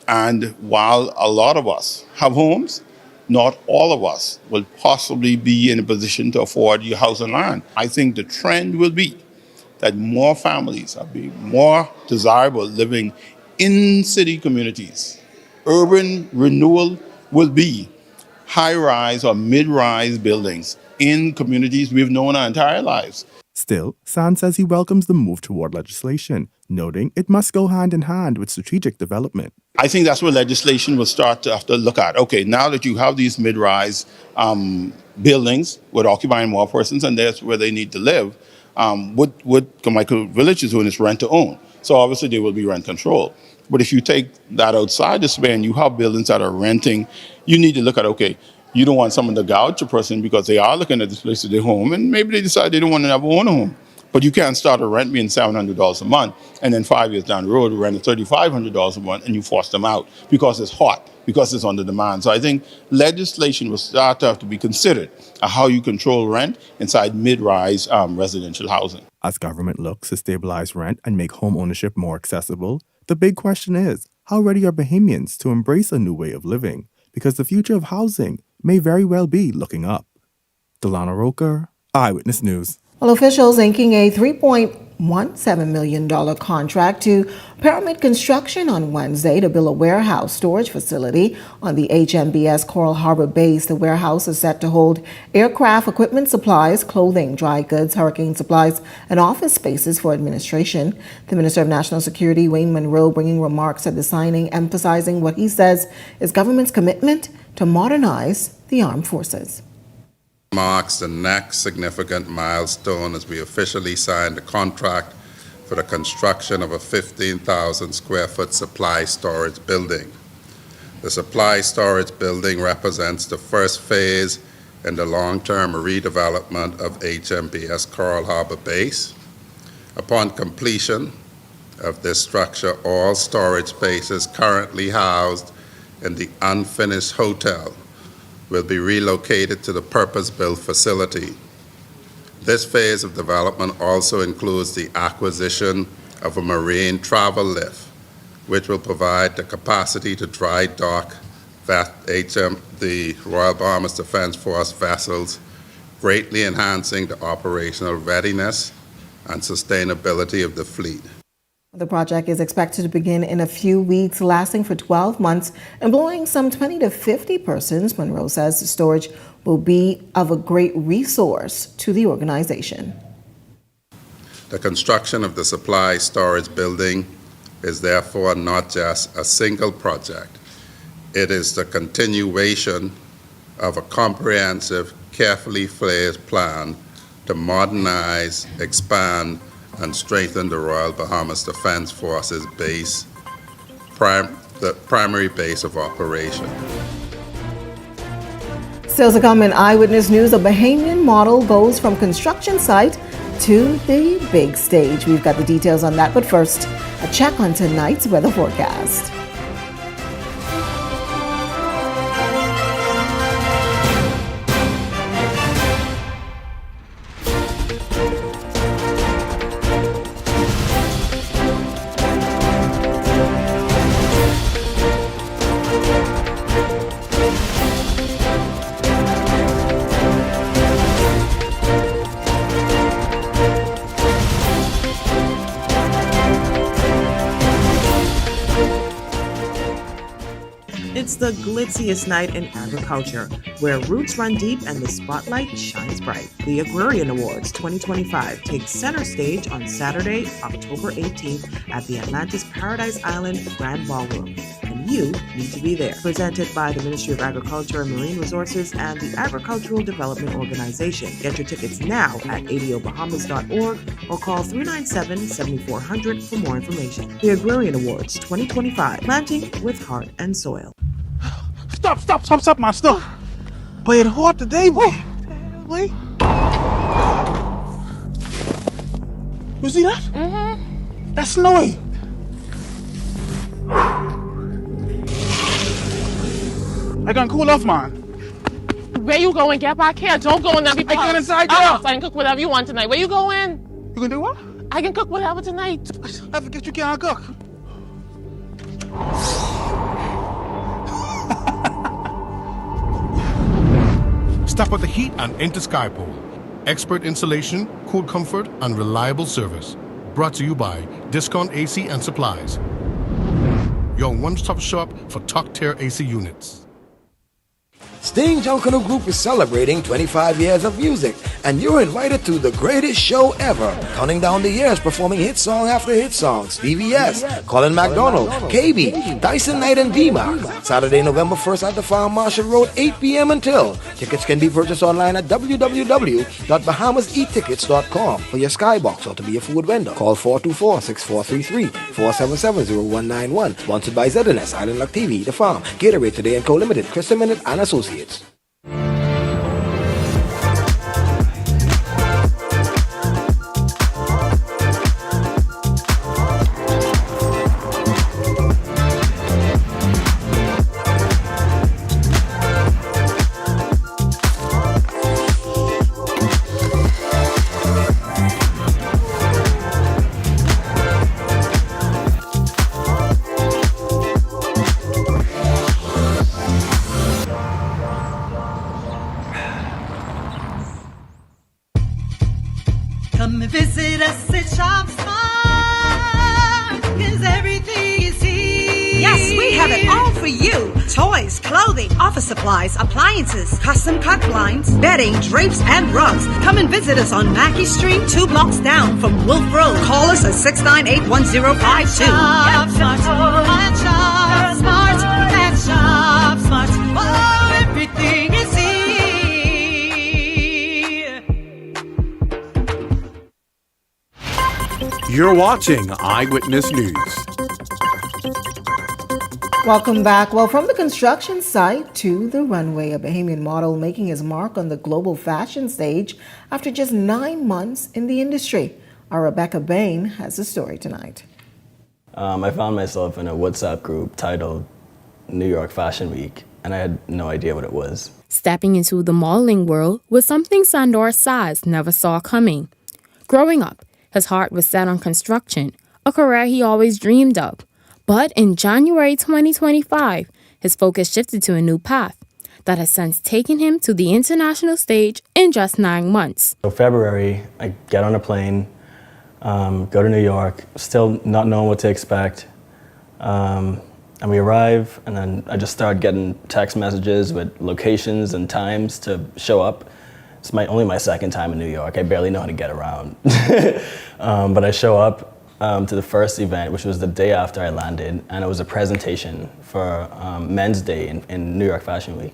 and while a lot of us have homes, not all of us will possibly be in a position to afford your house and land. I think the trend will be that more families are being more desirable living in city communities. Urban renewal will be high-rise or mid-rise buildings in communities we've known our entire lives. Still, Sands says he welcomes the move toward legislation, noting it must go hand in hand with strategic development. I think that's where legislation will start to have to look at. Okay, now that you have these mid-rise buildings with occupying more persons, and that's where they need to live, what Michael Village is doing is rent to own. So obviously there will be rent control. But if you take that outside the span, you have buildings that are renting, you need to look at, okay, You don't want someone to gouge a person because they are looking at this place as their home, and maybe they decide they don't want to ever own a home. But you can't start a rent being $700 a month, and then 5 years down the road, rent is $3,500 a month, and you force them out because it's hot, because it's under demand. So I think legislation will start to have to be considered of how you control rent inside mid-rise residential housing. As government looks to stabilize rent and make home ownership more accessible, the big question is, how ready are Bahamians to embrace a new way of living? Because the future of housing may very well be looking up. Delana Roker, Eyewitness News. Well, officials inking a $3.17 million contract to permit construction on Wednesday to build a warehouse storage facility on the HMBS Coral Harbor base. The warehouse is set to hold aircraft equipment supplies, clothing, dry goods, hurricane supplies, and office spaces for administration. The Minister of National Security, Wayne Monroe, bringing remarks at the signing, emphasizing what he says is government's commitment to modernize the armed forces. Marks the next significant milestone as we officially signed the contract for the construction of a 15,000 square foot supply storage building. The supply storage building represents the first phase in the long-term redevelopment of HMBS Coral Harbor Base. Upon completion of this structure, all storage spaces currently housed in the unfinished hotel will be relocated to the purpose-built facility. This phase of development also includes the acquisition of a marine travel lift, which will provide the capacity to dry dock the Royal Bahamas Defense Force vessels, greatly enhancing the operational readiness and sustainability of the fleet. The project is expected to begin in a few weeks, lasting for 12 months, employing some 20 to 50 persons. Monroe says the storage will be of a great resource to the organization. The construction of the supply storage building is therefore not just a single project. It is the continuation of a comprehensive, carefully phrased plan to modernize, expand, and strengthen the Royal Bahamas Defense Forces base, the primary base of operation. Still to come in Eyewitness News, a Bahamian model goes from construction site to the big stage. We've got the details on that, but first, a check on tonight's weather forecast. It's the glitziest night in agriculture, where roots run deep and the spotlight shines bright. The Agrarian Awards 2025 takes center stage on Saturday, October 18th at the Atlantis Paradise Island Grand Ballroom, and you need to be there. Presented by the Ministry of Agriculture and Marine Resources and the Agricultural Development Organization. Get your tickets now at adobahamas.org or call 397-7400 for more information. The Agrarian Awards 2025, planting with heart and soil. Stop, man, stop. Boy, it's hot today, boy. You see that? Mm-hmm. That's snowing. I can cool off, man. Where you going? Get back here. Don't go in there. Be I can inside I can cook whatever you want tonight. Where you going? You gonna do what? I can cook whatever tonight. I forget you can't cook. Step out the heat and enter Skypole. Expert installation, cool comfort, and reliable service. Brought to you by Discount AC and Supplies. Your one-stop shop for top-tier AC units. Sting Junkanoo Group is celebrating 25 years of music, and you're invited to the greatest show ever. Counting down the years, performing hit song after hit songs. BVS, Colin McDonald, KB, Dyson Knight and D-Mac. Saturday, November 1st at the Farm Marshall Road, 8 p.m. until. Tickets can be purchased online at www.bahamaseattickets.com for your skybox or to be a food vendor. Call 424-6433, 477-0191. Sponsored by ZNS, Island Luck TV, The Farm, Gatorade Today & Co. Limited, Chris Minute and Associates. for you. Toys, clothing, office supplies, appliances, custom cut blinds, bedding, drapes, and rugs. Come and visit us on Mackey Street, 2 blocks down from Wolf Road. Call us at 698-1052. Shop smart, and shop smart, and shop smart. Oh, everything is here. You're watching Eyewitness News. Welcome back. Well, from the construction site to the runway, a Bahamian model making his mark on the global fashion stage after just 9 months in the industry. Our Rebecca Bain has the story tonight. I found myself in a WhatsApp group titled New York Fashion Week, and I had no idea what it was. Stepping into the modeling world was something Sandor Saz never saw coming. Growing up, his heart was set on construction, a career he always dreamed of. But in January 2025, his focus shifted to a new path that has since taken him to the international stage in just 9 months. So February, I get on a plane, go to New York, still not knowing what to expect. And we arrive, and then I just started getting text messages with locations and times to show up. It's only my second time in New York. I barely know how to get around. But I show up to the first event, which was the day after I landed, and it was a presentation for Men's Day in New York Fashion Week.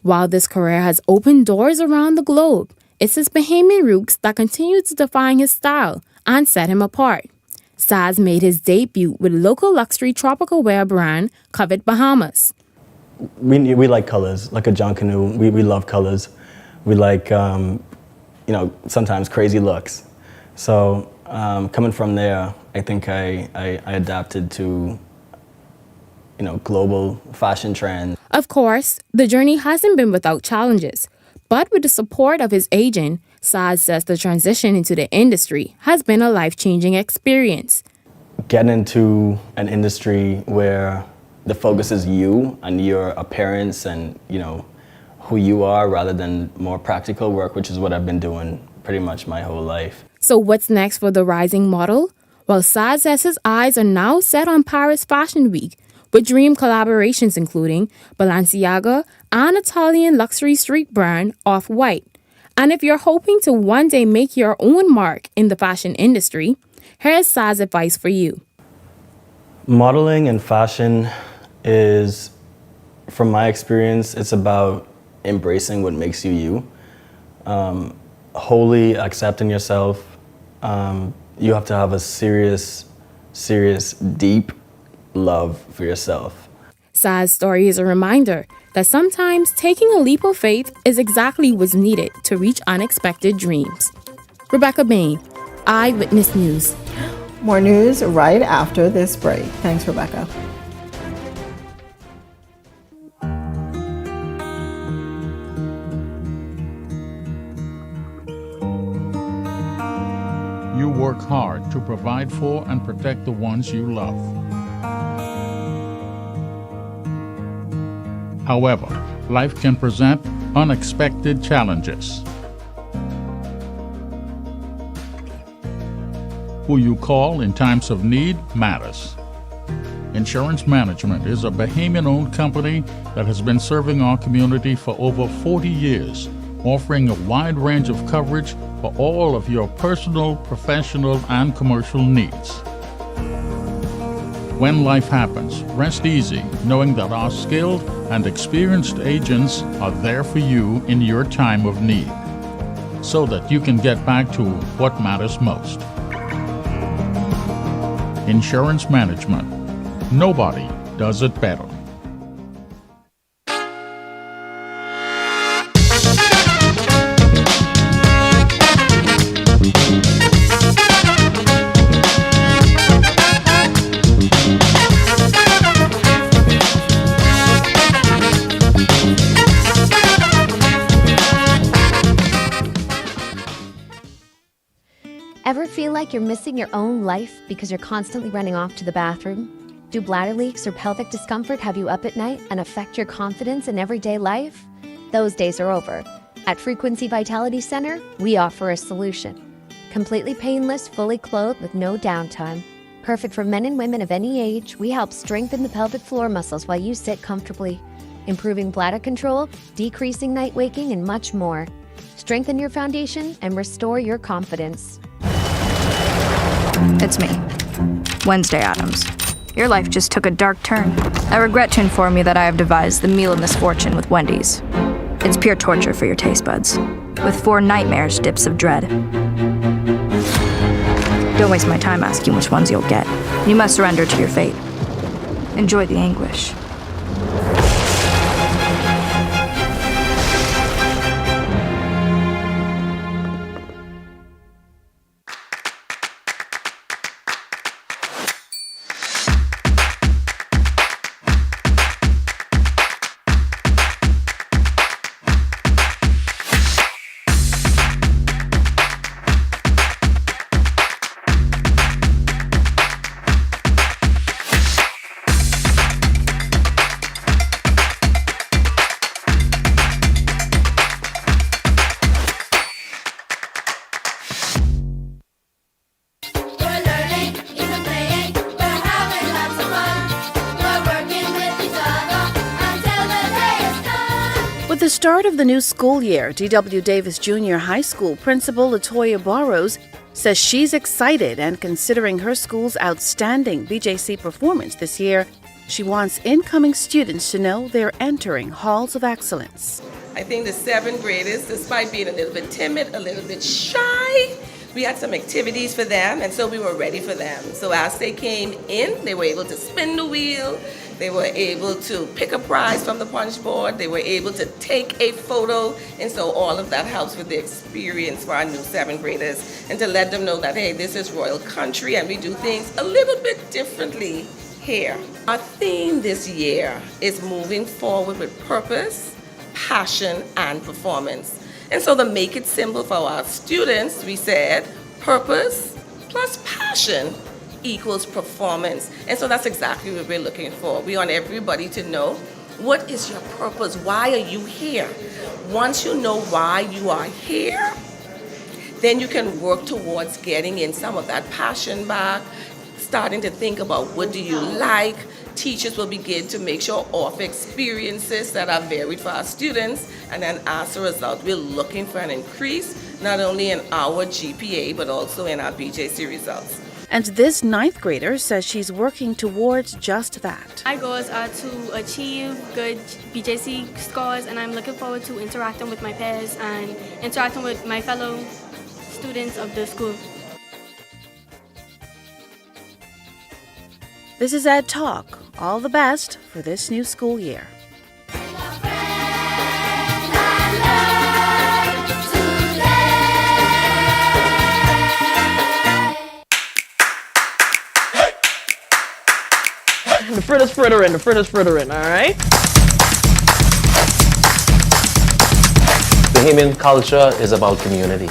While this career has opened doors around the globe, it's his Bahamian roots that continue to define his style and set him apart. Saz made his debut with local luxury tropical wear brand Covet Bahamas. We like colors, like a John Canoe. We love colors. We like, sometimes crazy looks. So coming from there, I think I adapted to, global fashion trends. Of course, the journey hasn't been without challenges, but with the support of his agent, Saz says the transition into the industry has been a life-changing experience. Getting into an industry where the focus is you and your appearance and, who you are rather than more practical work, which is what I've been doing pretty much my whole life. So what's next for the rising model? Well, Saz says his eyes are now set on Paris Fashion Week, with dream collaborations including Balenciaga and Italian luxury street brand Off-White. And if you're hoping to one day make your own mark in the fashion industry, here's Saz's advice for you. Modeling and fashion is, from my experience, it's about embracing what makes you you, wholly accepting yourself. You have to have a serious, deep love for yourself. Saz's story is a reminder that sometimes taking a leap of faith is exactly what's needed to reach unexpected dreams. Rebecca Bain, Eyewitness News. More news right after this break. Thanks, Rebecca. You work hard to provide for and protect the ones you love. However, life can present unexpected challenges. Who you call in times of need matters. Insurance Management is a Bahamian-owned company that has been serving our community for over 40 years, offering a wide range of coverage for all of your personal, professional, and commercial needs. When life happens, rest easy knowing that our skilled and experienced agents are there for you in your time of need, so that you can get back to what matters most. Insurance Management. Nobody does it better. Ever feel like you're missing your own life because you're constantly running off to the bathroom? Do bladder leaks or pelvic discomfort have you up at night and affect your confidence in everyday life? Those days are over. At Frequency Vitality Center, we offer a solution. Completely painless, fully clothed with no downtime. Perfect for men and women of any age, we help strengthen the pelvic floor muscles while you sit comfortably, improving bladder control, decreasing night waking, and much more. Strengthen your foundation and restore your confidence. It's me, Wednesday Addams. Your life just took a dark turn. I regret to inform you that I have devised the meal of misfortune with Wendy's. It's pure torture for your taste buds, with 4 nightmares dips of dread. Don't waste my time asking which ones you'll get. You must surrender to your fate. Enjoy the anguish. With the start of the new school year, D.W. Davis Junior High School Principal Latoya Burrows says she's excited and considering her school's outstanding BJC performance this year, she wants incoming students to know they're entering halls of excellence. I think the 7th graders, despite being a little bit timid, a little bit shy, we had some activities for them, and so we were ready for them. So as they came in, they were able to spin the wheel, they were able to pick a prize from the punch board, they were able to take a photo, and so all of that helps with the experience for our new 7th graders, and to let them know that, hey, this is Royal Country, and we do things a little bit differently here. Our theme this year is moving forward with purpose, passion, and performance. And so to make it simple for our students, we said purpose plus passion equals performance. And so that's exactly what we're looking for. We want everybody to know, what is your purpose? Why are you here? Once you know why you are here, then you can work towards getting in some of that passion back, starting to think about what do you like. Teachers will begin to make sure offer experiences that are varied for our students, and then as a result, we're looking for an increase not only in our GPA but also in our BJC results. And this 9th grader says she's working towards just that. My goals are to achieve good BJC scores, and I'm looking forward to interacting with my peers and interacting with my fellow students of the school. This is Ed Talk. All the best for this new school year. The fritter-fritter-in, all right? Bahamian culture is about community.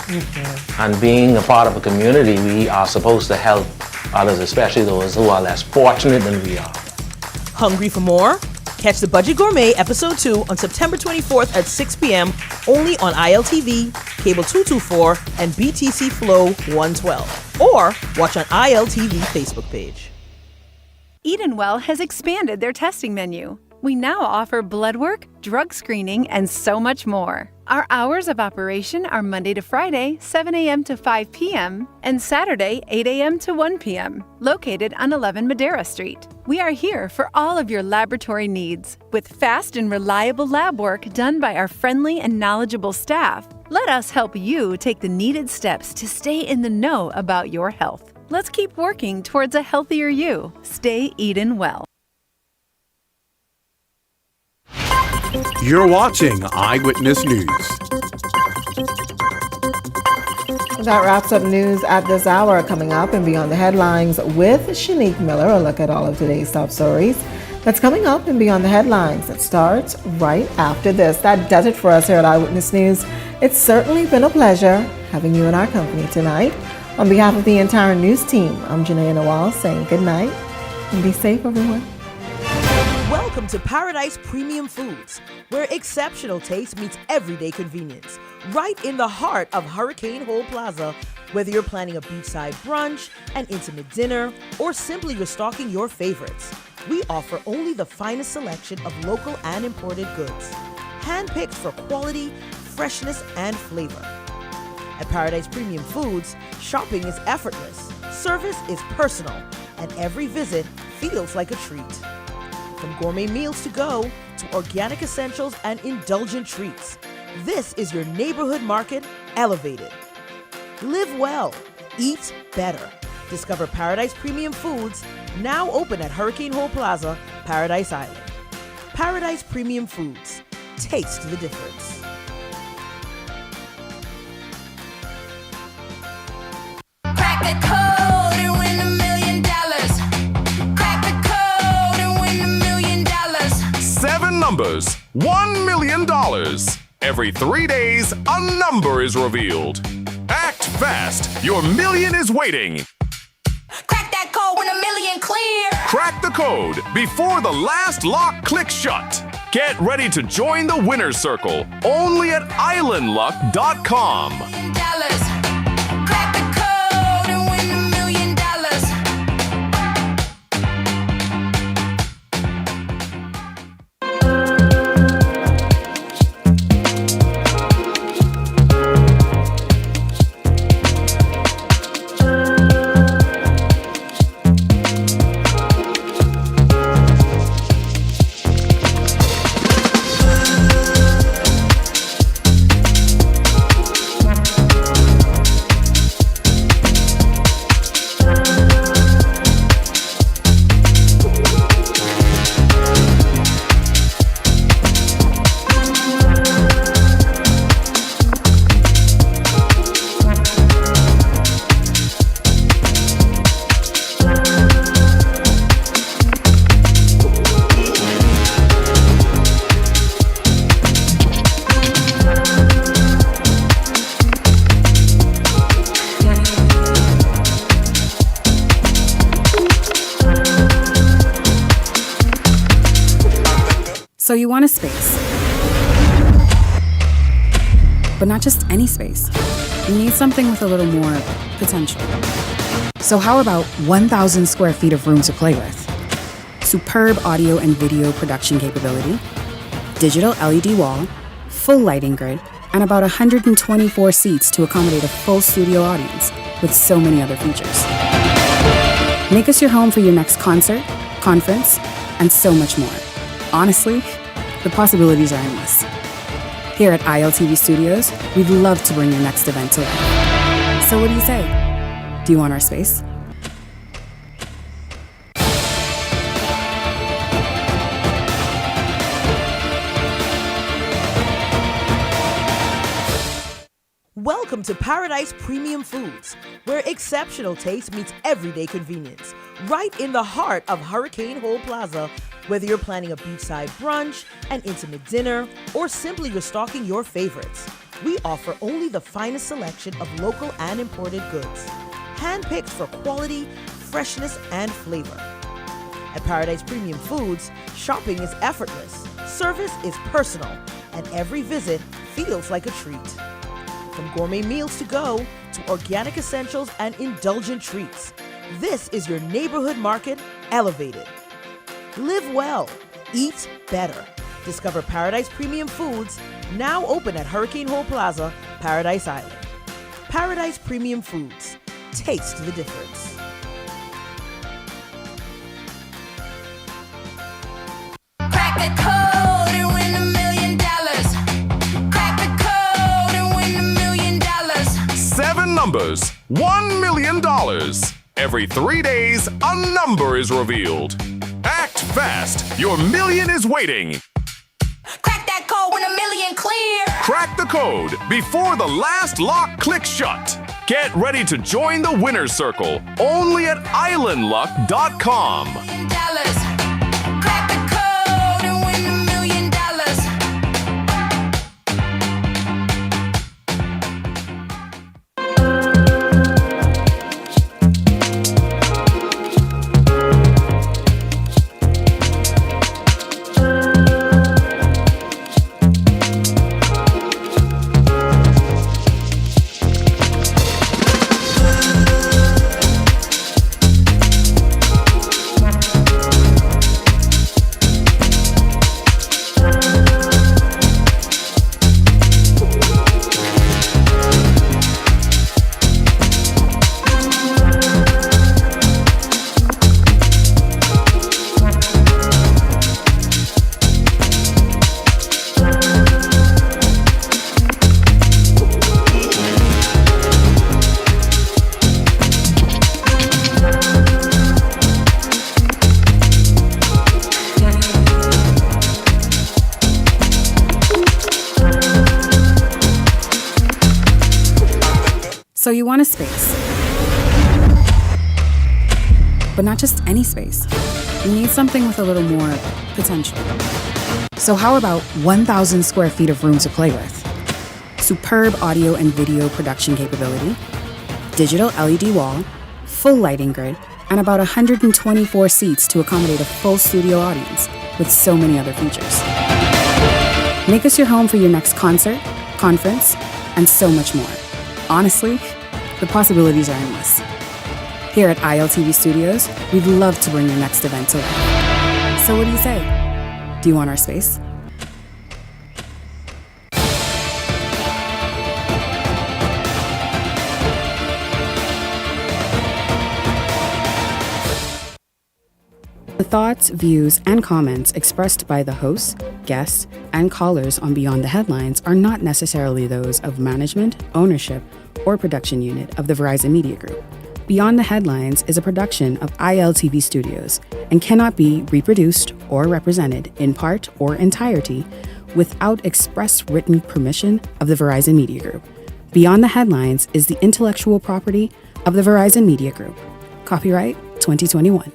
And being a part of a community, we are supposed to help others, especially those who are less fortunate than we are. Hungry for more? Catch the Budget Gourmet Episode 2 on September 24th at 6 p.m. only on ILTV, Cable 224, and BTC Flow 112. Or watch on ILTV Facebook page. Eden Well has expanded their testing menu. We now offer blood work, drug screening, and so much more. Our hours of operation are Monday to Friday, 7 a.m. to 5 p.m., and Saturday, 8 a.m. to 1 p.m., located on 11 Madera Street. We are here for all of your laboratory needs, with fast and reliable lab work done by our friendly and knowledgeable staff. Let us help you take the needed steps to stay in the know about your health. Let's keep working towards a healthier you. Stay Eden Well. You're watching Eyewitness News. That wraps up news at this hour. Coming up and Beyond the Headlines with Shanique Miller, a look at all of today's top stories. That's coming up and Beyond the Headlines. It starts right after this. That does it for us here at Eyewitness News. It's certainly been a pleasure having you in our company tonight. On behalf of the entire news team, I'm Janae Nawal saying good night and be safe, everyone. Welcome to Paradise Premium Foods, where exceptional taste meets everyday convenience. Right in the heart of Hurricane Hole Plaza, Whether you're planning a beachside brunch, an intimate dinner, or simply restocking your favorites, we offer only the finest selection of local and imported goods, handpicked for quality, freshness, and flavor. At Paradise Premium Foods, shopping is effortless, service is personal, and every visit feels like a treat. From gourmet meals to go to organic essentials and indulgent treats, this is your neighborhood market elevated. Live well, eat better. Discover Paradise Premium Foods, now open at Hurricane Hole Plaza, Paradise Island. Paradise Premium Foods. Taste the difference. Crack the code and win $1 million. Crack the code and win $1 million. 7 numbers, $1 million. Every 3 days, a number is revealed. Act fast, your million is waiting. Crack that code, win $1 million clear. Crack the code before the last lock clicks shut. Get ready to join the winner's circle only at islandluck.com. Crack the code and win $1 million. So you want a space, but not just any space. You need something with a little more potential. So how about 1,000 square feet of room to play with? Superb audio and video production capability, digital LED wall, full lighting grid, and about 124 seats to accommodate a full studio audience with so many other features. Make us your home for your next concert, conference, and so much more. Honestly, the possibilities are endless. Here at ILTV Studios, we'd love to bring your next event to life. So what do you say? Do you want our space? Welcome to Paradise Premium Foods, where exceptional taste meets everyday convenience. Right in the heart of Hurricane Hole Plaza, whether you're planning a beachside brunch, an intimate dinner, or simply restocking your favorites, we offer only the finest selection of local and imported goods, handpicked for quality, freshness, and flavor. At Paradise Premium Foods, shopping is effortless, service is personal, and every visit feels like a treat. From gourmet meals to go to organic essentials and indulgent treats, this is your neighborhood market elevated. Live well, eat better. Discover Paradise Premium Foods, now open at Hurricane Hole Plaza, Paradise Island. Paradise Premium Foods. Taste the difference. Crack the code and win $1 million. Crack the code and win $1 million. 7 numbers, $1 million. Every 3 days, a number is revealed. Act fast, your million is waiting. Crack that code, win $1 million clear. Crack the code before the last lock clicks shut. Get ready to join the winner's circle only at islandluck.com. Crack the code and win $1 million. So you want a space. But not just any space. You need something with a little more potential. So how about 1,000 square feet of room to play with? Superb audio and video production capability, digital LED wall, full lighting grid, and about 124 seats to accommodate a full studio audience with so many other features. Make us your home for your next concert, conference, and so much more. Honestly, the possibilities are endless. Here at ILTV Studios, we'd love to bring your next event to life. So what do you say? Do you want our space? The thoughts, views, and comments expressed by the hosts, guests, and callers on Beyond the Headlines are not necessarily those of management, ownership, or production unit of the Verizon Media Group. Beyond the Headlines is a production of ILTV Studios and cannot be reproduced or represented in part or entirety without express written permission of the Verizon Media Group. Beyond the Headlines is the intellectual property of the Verizon Media Group. Copyright 2021.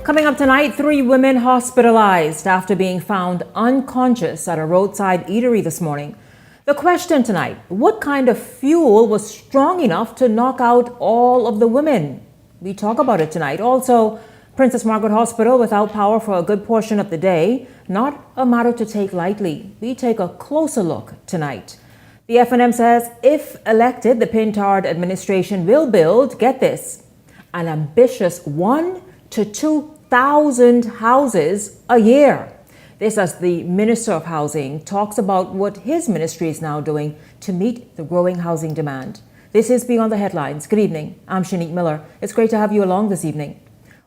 Coming up tonight, 3 women hospitalized after being found unconscious at a roadside eatery this morning. The question tonight, what kind of fuel was strong enough to knock out all of the women? We talk about it tonight. Also, Princess Margaret Hospital without power for a good portion of the day. Not a matter to take lightly. We take a closer look tonight. The FNM says if elected, the Pintard administration will build, get this, an ambitious 1,000 to 2,000 houses a year. This as the Minister of Housing talks about what his ministry is now doing to meet the growing housing demand. This is Beyond the Headlines. Good evening. I'm Shanique Miller. It's great to have you along this evening.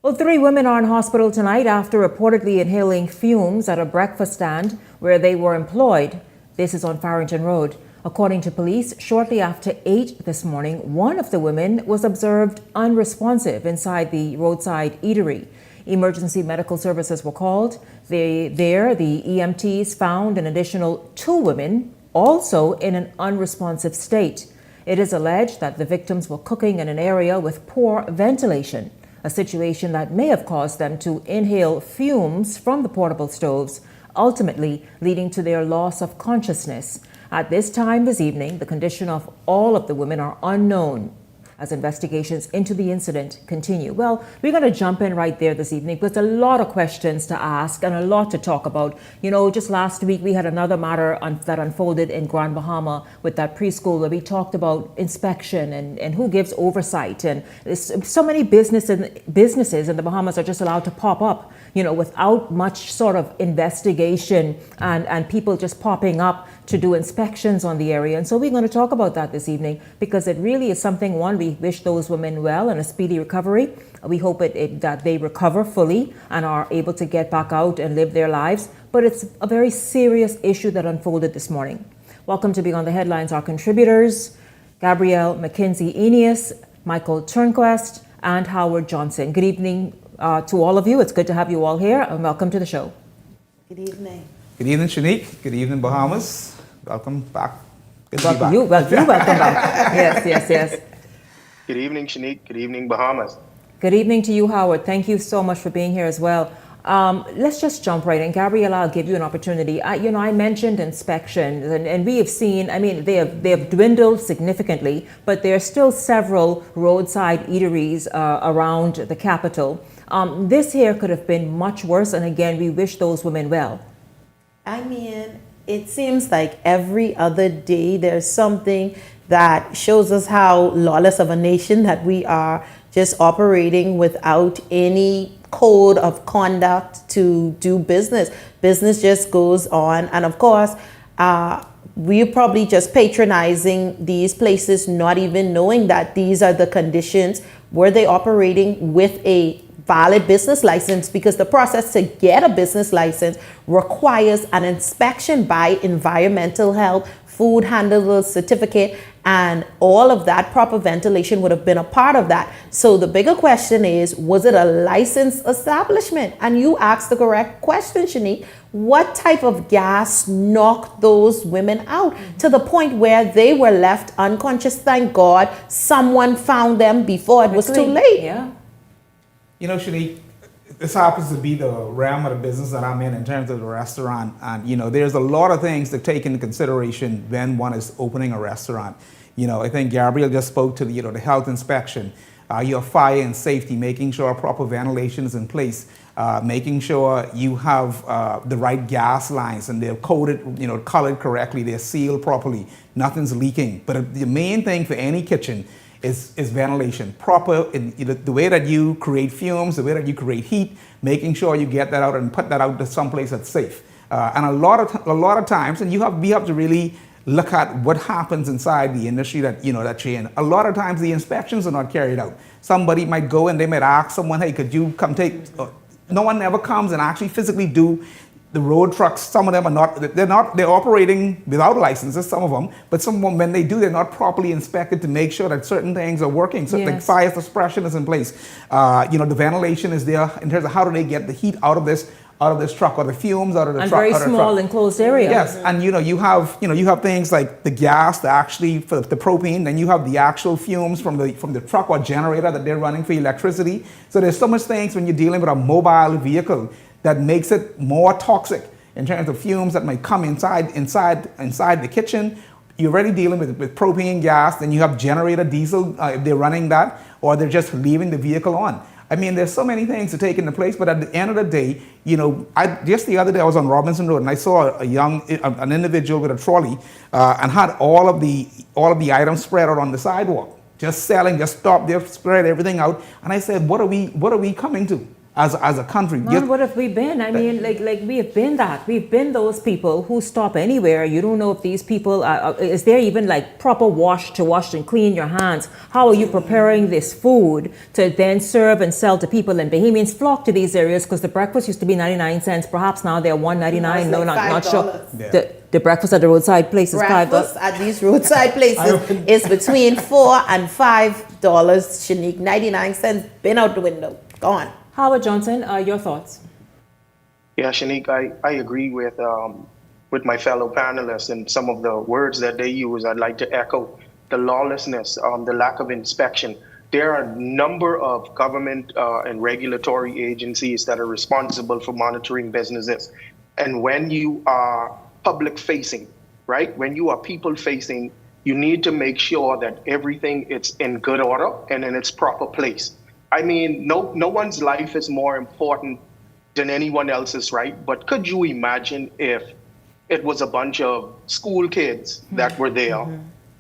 Well, 3 women are in hospital tonight after reportedly inhaling fumes at a breakfast stand where they were employed. This is on Farrington Road. According to police, shortly after 8 this morning, one of the women was observed unresponsive inside the roadside eatery. Emergency medical services were called. The EMTs found an additional 2 women also in an unresponsive state. It is alleged that the victims were cooking in an area with poor ventilation, a situation that may have caused them to inhale fumes from the portable stoves, ultimately leading to their loss of consciousness. At this time this evening, the condition of all of the women are unknown as investigations into the incident continue. Well, we're going to jump in right there this evening because a lot of questions to ask and a lot to talk about. You know, just last week we had another matter that unfolded in Grand Bahama with that preschool where we talked about inspection and who gives oversight. And so many businesses in the Bahamas are just allowed to pop up, you know, without much sort of investigation and people just popping up to do inspections on the area. And so we're going to talk about that this evening because it really is something, one, we wish those women well and a speedy recovery. We hope that they recover fully and are able to get back out and live their lives. But it's a very serious issue that unfolded this morning. Welcome to Beyond the Headlines, our contributors, Gabrielle McKenzie-Eneas, Michael Turnquest, and Howard Johnson. Good evening to all of you. It's good to have you all here and welcome to the show. Good evening. Good evening, Shanique. Good evening, Bahamas. Welcome back. Good to be Welcome back. you. Welcome back. Yes. Good evening, Shanique. Good evening, Bahamas. Good evening to you, Howard. Thank you so much for being here as well. Let's just jump right in. Gabriella, I'll give you an opportunity. I mentioned inspections, and we have seen, they have dwindled significantly, but there are still several roadside eateries around the capital. This here could have been much worse, and again, we wish those women well. It seems like every other day there's something that shows us how lawless of a nation that we are, just operating without any code of conduct to do business. Business just goes on. And of course, we're probably just patronizing these places, not even knowing that these are the conditions. Were they operating with a valid business license, because the process to get a business license requires an inspection by environmental health, food handler certificate, and all of that. Proper ventilation would have been a part of that. So the bigger question is, was it a licensed establishment? And you asked the correct question, Shanique. What type of gas knocked those women out to the point where they were left unconscious? Thank God someone found them before it was too late. Yeah. You know, Shanique, this happens to be the realm of the business that I'm in terms of the restaurant. And, you know, there's a lot of things to take into consideration when one is opening a restaurant. You know, I think Gabriel just spoke to the, the health inspection, your fire and safety, making sure proper ventilation is in place, making sure you have the right gas lines and they're coded, colored correctly, they're sealed properly, nothing's leaking. But the main thing for any kitchen is ventilation. Proper, the way that you create fumes, the way that you create heat, making sure you get that out and put that out to someplace that's safe. And a lot of times, and we have to really look at what happens inside the industry that that you're in. A lot of times the inspections are not carried out. Somebody might go and they might ask someone, hey, could you come take, no one ever comes and actually physically do the road trucks. Some of them are they're operating without licenses, some of them, but some of them, when they do, they're not properly inspected to make sure that certain things are working. So like fire suppression is in place. The ventilation is there in terms of how do they get the heat out of this truck, or the fumes out of the truck. And very small enclosed area. Yes, and you have things like the gas, for the propane, then you have the actual fumes from the truck or generator that they're running for electricity. So there's so much things when you're dealing with a mobile vehicle that makes it more toxic in terms of fumes that might come inside the kitchen. You're already dealing with propane gas, then you have generator diesel if they're running that, or they're just leaving the vehicle on. I mean, there's so many things to take into place, but at the end of the day, just the other day I was on Robinson Road and I saw an individual with a trolley and had all of the items spread out on the sidewalk, just selling, just stopped there, spread everything out, and I said, what are we coming to as a country? Man, what have we been? I mean, like we have been that. We've been those people who stop anywhere. You don't know if these people is there even like proper wash and clean your hands. How are you preparing this food to then serve and sell to people? And Bahamians flock to these areas because the breakfast used to be 99 cents. Perhaps now they're $1.99. No, not sure. Yeah. The breakfast at the roadside places, breakfast at these roadside places is between $4 and $5. Shanique, 99 cents. Been out the window. Gone. Howard Johnson, your thoughts? Yeah, Shanique, I agree with my fellow panelists and some of the words that they use. I'd like to echo the lawlessness, the lack of inspection. There are a number of government and regulatory agencies that are responsible for monitoring businesses. And when you are public facing, right? When you are people facing, you need to make sure that everything is in good order and in its proper place. I mean, no one's life is more important than anyone else's, right? But could you imagine if it was a bunch of school kids that were there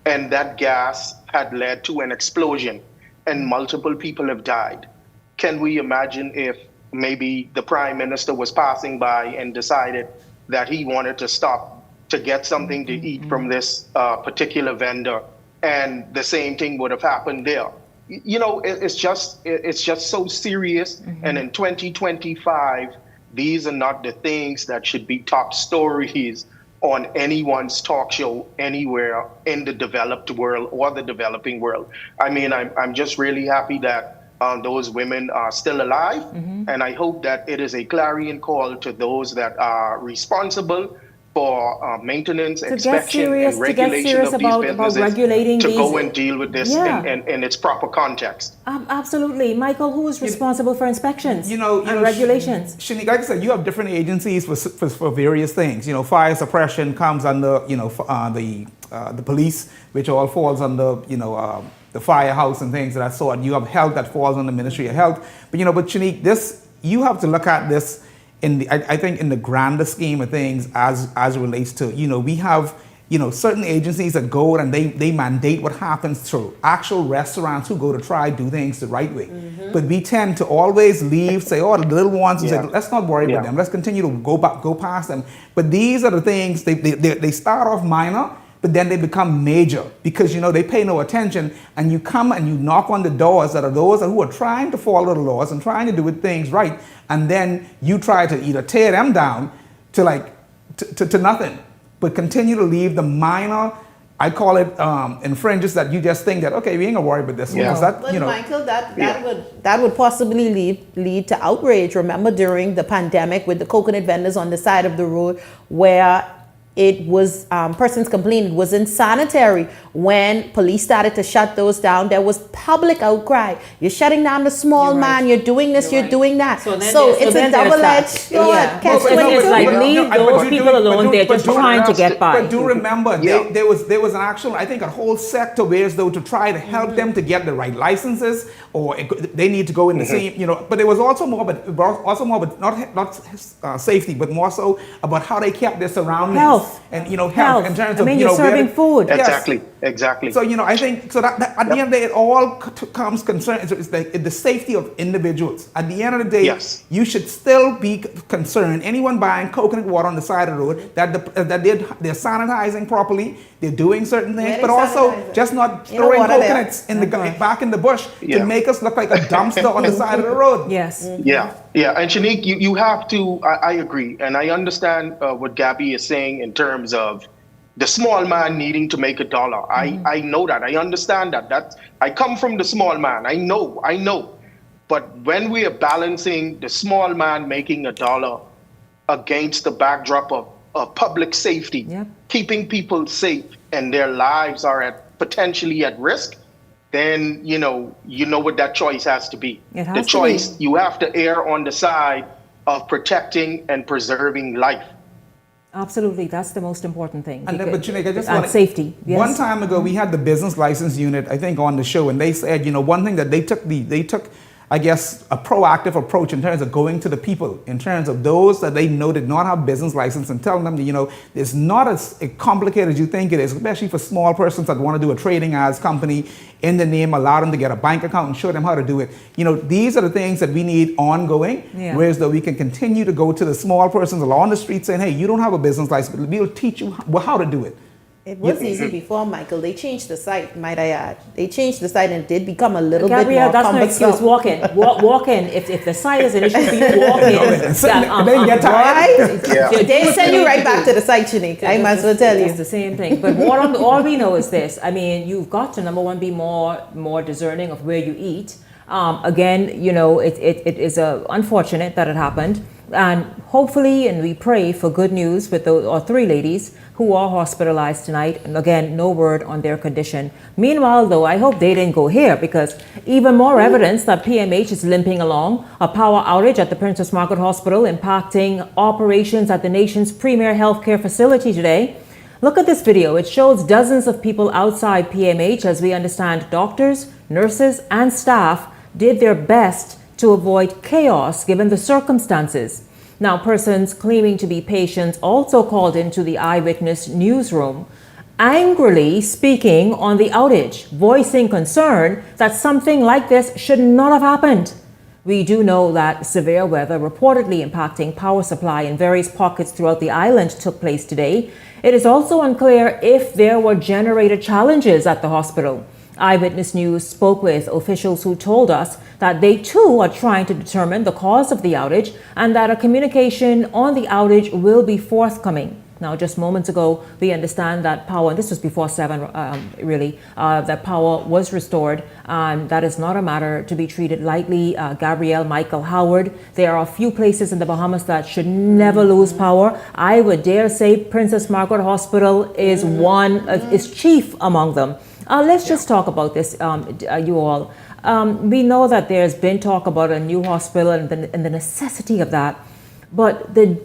and that gas had led to an explosion and multiple people have died? Can we imagine if maybe the Prime Minister was passing by and decided that he wanted to stop to get something to eat from this particular vendor, and the same thing would have happened there? It's just so serious. And in 2025, these are not the things that should be top stories on anyone's talk show anywhere in the developed world or the developing world. I mean, I'm just really happy that those women are still alive. And I hope that it is a clarion call to those that are responsible for maintenance, inspection, and regulation of these businesses to go and deal with this in its proper context. Absolutely. Michael, who is responsible for inspections and regulations? Shanique, like I said, you have different agencies for various things. Fire suppression comes under, the police, which all falls under, the firehouse and things of that sort. You have health that falls under Ministry of Health. But Shanique, you have to look at this I think in the grander scheme of things as it relates to, we have, certain agencies that go and they mandate what happens to actual restaurants who go to try do things the right way. But we tend to always say, the little ones, and say, let's not worry about them. Let's continue to go past them. But these are the things, they start off minor, but then they become major because, they pay no attention, and you come and you knock on the doors that are those who are trying to follow the laws and trying to do things right, and then you try to either tear them down to nothing, but continue to leave the minor, I call it infringes that you just think that, okay, we ain't gonna worry about this one. That, but Michael, that would possibly lead to outrage. Remember during the pandemic with the coconut vendors on the side of the road where it was, persons complained it was insanitary. When police started to shut those down, there was public outcry. You're shutting down the small man, you're doing this, you're doing that. So it's a double-edged sword. It's like leave those people alone, they're just trying to get by. But do remember, there was an actual, I think, a whole sector where as though to try to help them to get the right licenses, or they need to go in the same, but it was also more about not safety, but more so about how they kept their surroundings. Health. And health in terms of you're serving food. Exactly. So I think so that at the end of the day, it all comes concern. It's the safety of individuals. At the end of the day, you should still be concerned. Anyone buying coconut water on the side of the road that they're sanitizing properly, they're doing certain things, but also just not throwing coconuts in back in the bush to make us look like a dumpster on the side of the road. Yes. Yeah. And Shanique, you have to. I agree, and I understand what Gabby is saying in terms of the small man needing to make $1. I know that. I understand that. I come from the small man. I know. But when we are balancing the small man making $1 against the backdrop of public safety, keeping people safe and their lives are potentially at risk, then you know what that choice has to be. The choice, you have to err on the side of protecting and preserving life. Absolutely, that's the most important thing. But Sinead, I just want safety. Yes. One time ago, we had the business license unit, I think, on the show, and they said, one thing that they took, I guess, a proactive approach in terms of going to the people, in terms of those that they know did not have business license, and telling them that, it's not as complicated as you think it is, especially for small persons that want to do a trading as company in the name, allow them to get a bank account and show them how to do it. These are the things that we need ongoing, whereas though we can continue to go to the small persons along the street saying, hey, you don't have a business license, but we'll teach you how to do it. It was easy before, Michael. They changed the site, might I add. They changed the site and it did become a little bit more that's cumbersome. No excuse. Walk in. If the site is an issue for you, walk in. They get tired. They send you right back to the site, Shanique. I might as well tell you. It's the same thing. But all we know is this. I mean, you've got to, number one, be more discerning of where you eat. Again, it is unfortunate that it happened. And hopefully, and we pray for good news with our three ladies who are hospitalized tonight. And again, no word on their condition. Meanwhile, though, I hope they didn't go here, because even more evidence that PMH is limping along. A power outage at the Princess Margaret Hospital impacting operations at the nation's premier healthcare facility today. Look at this video. It shows dozens of people outside PMH. As we understand, doctors, nurses, and staff did their best to avoid chaos given the circumstances. Now, persons claiming to be patients also called into the Eyewitness newsroom, angrily speaking on the outage, voicing concern that something like this should not have happened. We do know that severe weather reportedly impacting power supply in various pockets throughout the island took place today. It is also unclear if there were generator challenges at the hospital. Eyewitness News spoke with officials who told us that they too are trying to determine the cause of the outage and that a communication on the outage will be forthcoming. Now, just moments ago, we understand that power, and this was before 7 that power was restored, and that is not a matter to be treated lightly. Gabrielle, Michael, Howard, there are a few places in the Bahamas that should never lose power. I would dare say Princess Margaret Hospital is is chief among them. Let's just talk about this, you all. We know that there's been talk about a new hospital and the necessity of that. But the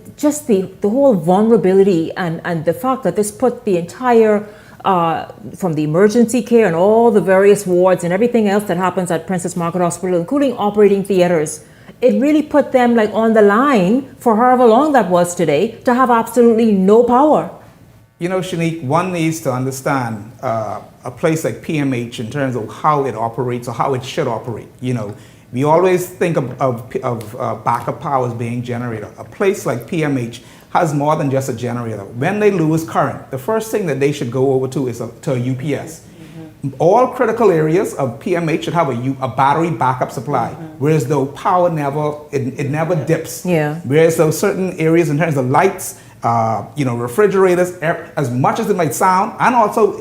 whole vulnerability and the fact that this put the entire, from the emergency care and all the various wards and everything else that happens at Princess Margaret Hospital, including operating theaters, it really put them on the line for however long that was today to have absolutely no power. Shanique, one needs to understand a place like PMH in terms of how it operates or how it should operate. We always think of backup power as being generated. A place like PMH has more than just a generator. When they lose current, the first thing that they should go over to is to a UPS. All critical areas of PMH should have a battery backup supply, whereas the power never dips. Yeah. Whereas those certain areas in terms of lights, refrigerators, as much as it might sound, and also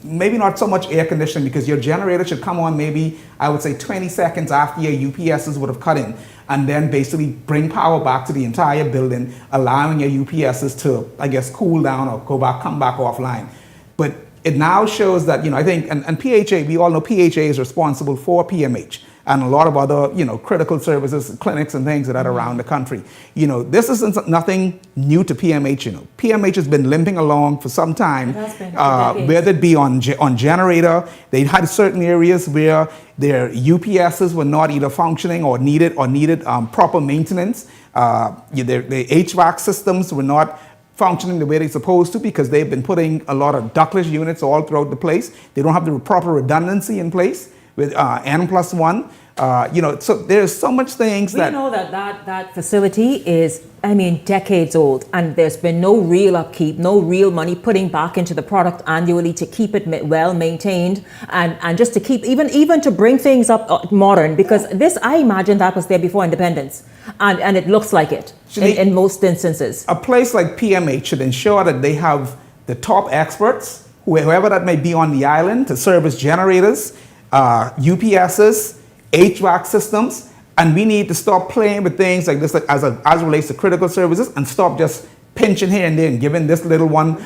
maybe not so much air conditioning, because your generator should come on maybe, I would say 20 seconds after your UPSs would have cut in, and then basically bring power back to the entire building, allowing your UPSs to, I guess, cool down or come back offline. But it now shows that, I think, and PHA, we all know PHA is responsible for PMH and a lot of other, critical services, clinics and things that are around the country. This isn't nothing new to PMH, PMH has been limping along for some time, whether it be on generator. They had certain areas where their UPSs were not either functioning or needed proper maintenance. The HVAC systems were not functioning the way they're supposed to, because they've been putting a lot of ductless units all throughout the place. They don't have the proper redundancy in place with N+1. So there's so much things We know that facility is, decades old, and there's been no real upkeep, no real money putting back into the product annually to keep it well maintained, and just to keep, even to bring things up modern, because this, I imagine that was there before independence, and it looks like it in most instances. A place like PMH should ensure that they have the top experts, whoever that may be on the island, to service generators, UPSs, HVAC systems, and we need to stop playing with things like this as relates to critical services, and stop just pinching here and there and giving this little one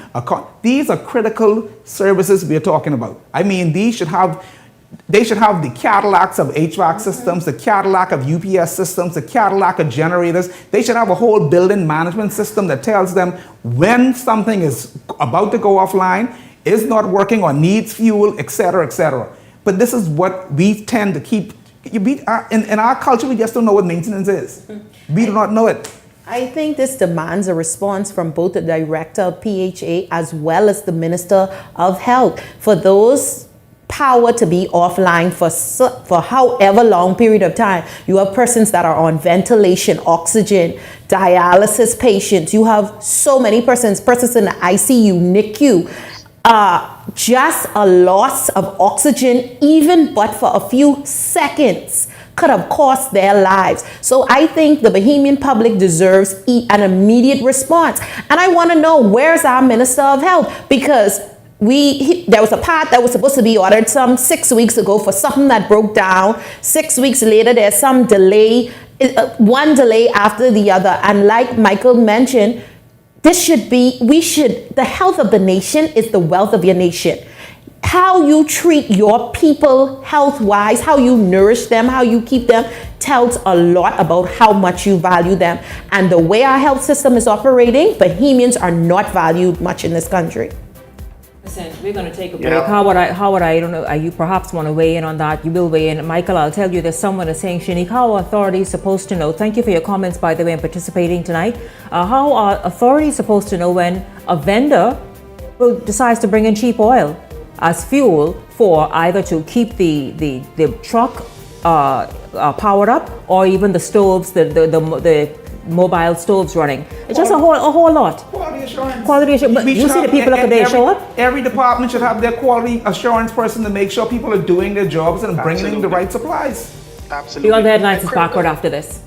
these are critical services we're talking about. They should have the Cadillacs of HVAC systems, the Cadillac of UPS systems, the Cadillac of generators. They should have a whole building management system that tells them when something is about to go offline, is not working, or needs fuel, etc., etc. But this is what we tend to keep. In our culture, we just don't know what maintenance is. We do not know it. I think this demands a response from both the director of PHA as well as the Minister of Health for those power to be offline for however long period of time. You have persons that are on ventilation, oxygen, dialysis patients. You have so many persons in the ICU, NICU. Just a loss of oxygen, even but for a few seconds, could have cost their lives. So I think the Bahamian public deserves an immediate response. And I want to know, where's our Minister of Health? Because there was a part that was supposed to be ordered some 6 weeks ago for something that broke down. 6 weeks later, there's some delay, one delay after the other. And like Michael mentioned, the health of the nation is the wealth of your nation. How you treat your people health-wise, how you nourish them, how you keep them, tells a lot about how much you value them. And the way our health system is operating, Bahamians are not valued much in this country. Listen, we're going to take a break. Howard, I don't know, you perhaps want to weigh in on that. You will weigh in. Michael, I'll tell you, there's someone is saying, Shanique, how are authorities supposed to know? Thank you for your comments, by the way, and participating tonight. How are authorities supposed to know when a vendor decides to bring in cheap oil as fuel for either to keep the truck powered up, or even the stoves, the mobile stoves running? It's just a whole lot. Quality assurance. But you see the people up there show up? Every department should have their quality assurance person to make sure people are doing their jobs and bringing in the right supplies. Absolutely. Beyond the Headlines is backward after this.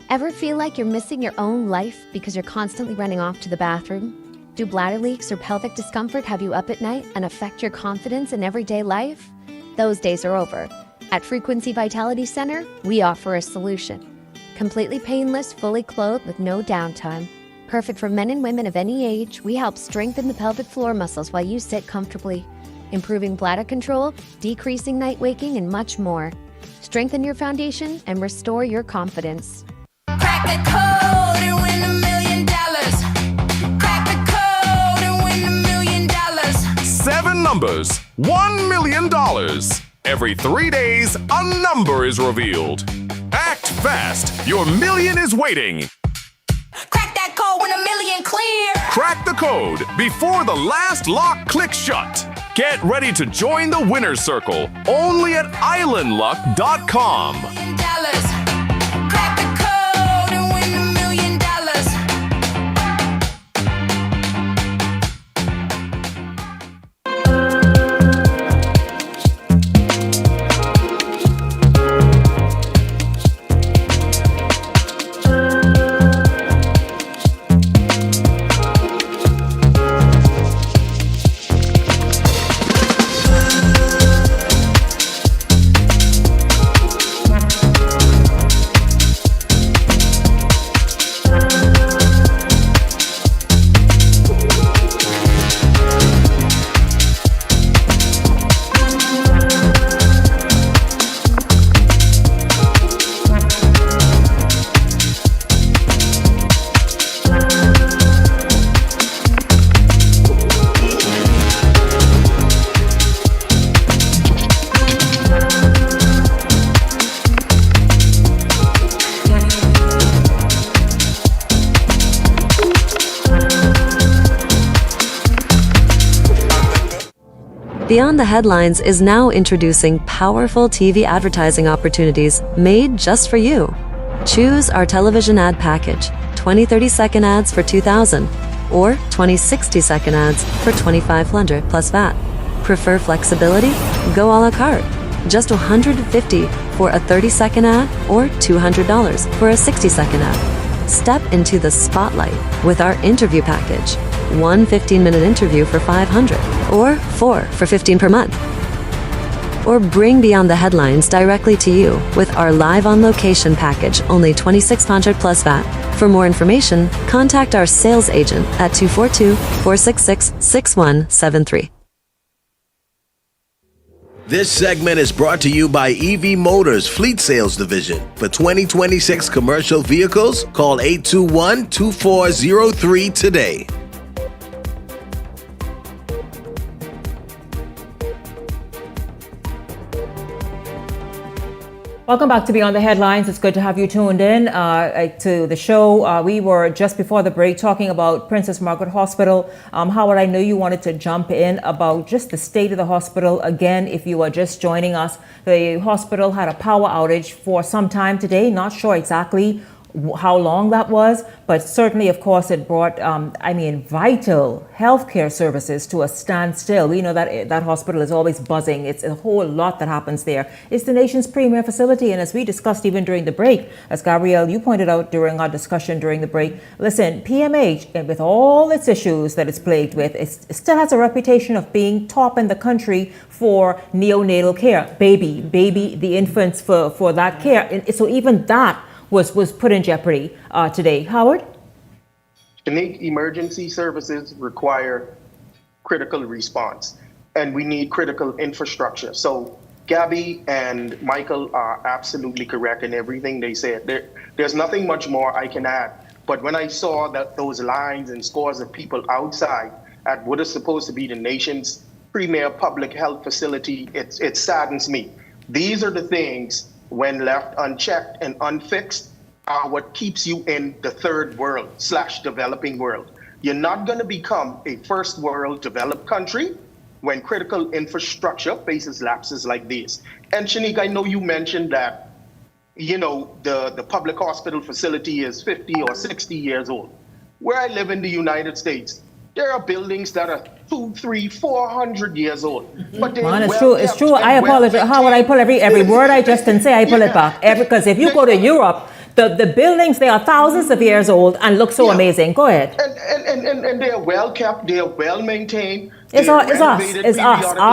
Ever feel like you're missing your own life because you're constantly running off to the bathroom? Do bladder leaks or pelvic discomfort have you up at night and affect your confidence in everyday life? Those days are over. At Frequency Vitality Center, we offer a solution. Completely painless, fully clothed with no downtime. Perfect for men and women of any age, we help strengthen the pelvic floor muscles while you sit comfortably, improving bladder control, decreasing night waking, and much more. Strengthen your foundation and restore your confidence. Crack the code and win $1 million. Crack the code and win $1 million. 7 numbers, $1 million. Every 3 days, a number is revealed. Act fast. Your million is waiting. Crack that code, win $1 million. and clear. Crack the code before the last lock clicks shut. Get ready to join the winner's circle only at islandluck.com. Dollars. Crack the code and win $1 million. Beyond the Headlines is now introducing powerful TV advertising opportunities made just for you. Choose our television ad package, 20 30-second ads for $2,000 or 20 60-second ads for $2,500 plus VAT. Prefer flexibility? Go a la carte. Just $150 for a 30-second ad or $200 for a 60-second ad. Step into the spotlight with our interview package. One 15-minute interview for $500 or 4 for $15 per month. Or bring Beyond the Headlines directly to you with our live on location package, only $2,600 plus VAT. For more information, contact our sales agent at 242-466-6173. This segment is brought to you by EV Motors Fleet Sales Division. For 2026 commercial vehicles, call 821-2403 today. Welcome back to Beyond the Headlines. It's good to have you tuned in to the show. We were just before the break talking about Princess Margaret Hospital. Howard, I know you wanted to jump in about just the state of the hospital. Again, if you are just joining us, the hospital had a power outage for some time today. Not sure exactly how long that was, but certainly, of course, it brought, vital healthcare services to a standstill. We know that that hospital is always buzzing. It's a whole lot that happens there. It's the nation's premier facility, and as we discussed even during the break, as Gabrielle, you pointed out during our discussion during the break, listen, PMH, with all its issues that it's plagued with, it still has a reputation of being top in the country for neonatal care, the infants for that care. And so even that was put in jeopardy today. Howard? Unique emergency services require critical response, and we need critical infrastructure. So Gabby and Michael are absolutely correct in everything they said. There's nothing much more I can add. But when I saw that those lines and scores of people outside at what is supposed to be the nation's premier public health facility, it saddens me. These are the things, when left unchecked and unfixed, are what keeps you in the third world / developing world. You're not going to become a first world developed country when critical infrastructure faces lapses like this. And Shanique, I know you mentioned that, the public hospital facility is 50 or 60 years old. Where I live in the United States, there are buildings that are 200, 300, 400 years old. But it's true. I apologize. Howard, I pull every word I just didn't say, I pull it back. Because if you go to Europe, the buildings, they are thousands of years old and look so amazing. Go ahead. And they are well kept, they are well maintained. It's our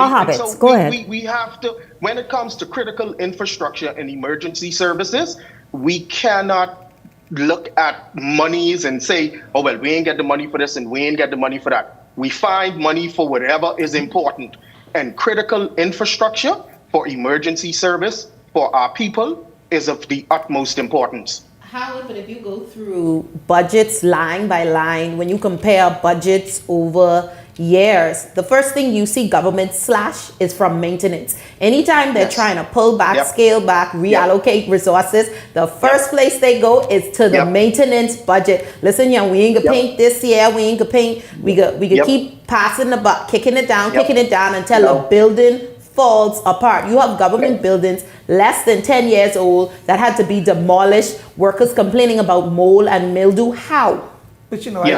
habits. Go ahead. We have to, when it comes to critical infrastructure and emergency services, we cannot look at monies and say, oh, well, we ain't get the money for this and we ain't get the money for that. We find money for whatever is important. And critical infrastructure for emergency service for our people is of the utmost importance. Howard, but if you go through budgets line by line, when you compare budgets over, years, the first thing you see government slash is from maintenance. Anytime they're trying to pull back, scale back, reallocate resources, the first place they go is to the maintenance budget. Listen, young, we ain't gonna paint this year, we ain't gonna paint, we gonna keep passing the buck, kicking it down until a building falls apart. You have government buildings less than 10 years old that had to be demolished, workers complaining about mold and mildew. How? But you know, I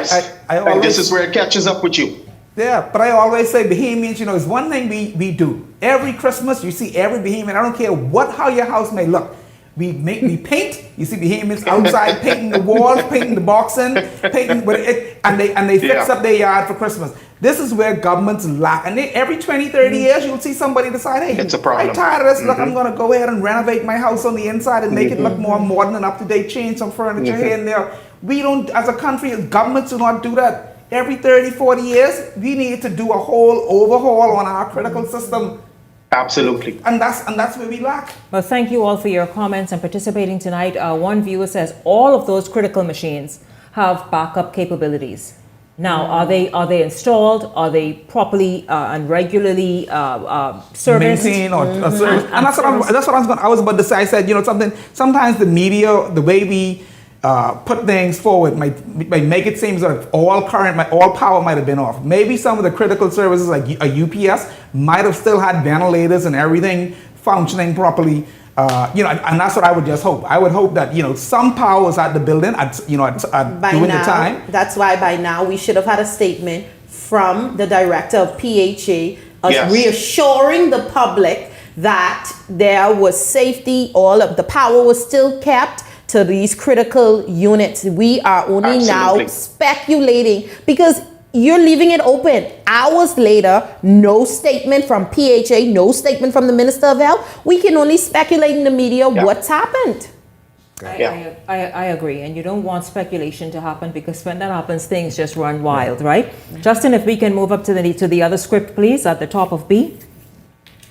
always, and this is where it catches up with you. Yeah, but I always say Bahamians, you know, it's one thing we do. Every Christmas, you see every Bahamian, I don't care how your house may look. We paint. You see Bahamians outside painting the walls, painting the boxing, painting with it, and they fix up their yard for Christmas. This is where governments lack. And every 20, 30 years, you'll see somebody decide, hey, it's a problem. I'm tired of this. Look, I'm going to go ahead and renovate my house on the inside and make it look more modern and up-to-date, change some furniture here and there. We don't, as a country, governments do not do that. Every 30, 40 years, we need to do a whole overhaul on our critical system. Absolutely. And that's where we lack. Well, thank you all for your comments and participating tonight. One viewer says all of those critical machines have backup capabilities. Now, are they installed? Are they properly and regularly serviced? Maintained or serviced? And that's what I was about to say. I said, you know, sometimes the media, the way we put things forward might make it seem as if all power might have been off. Maybe some of the critical services like a UPS might have still had ventilators and everything functioning properly. You know, and that's what I would just hope. I would hope that, you know, some power was at the building during the time. That's why by now we should have had a statement from the director of PHA reassuring the public that there was safety, all of the power was still kept to these critical units. We are only now speculating because you're leaving it open. Hours later, no statement from PHA, no statement from the Minister of Health. We can only speculate in the media what's happened. I agree, and you don't want speculation to happen because when that happens, things just run wild, right? Justin, if we can move up to the other script, please, at the top of B.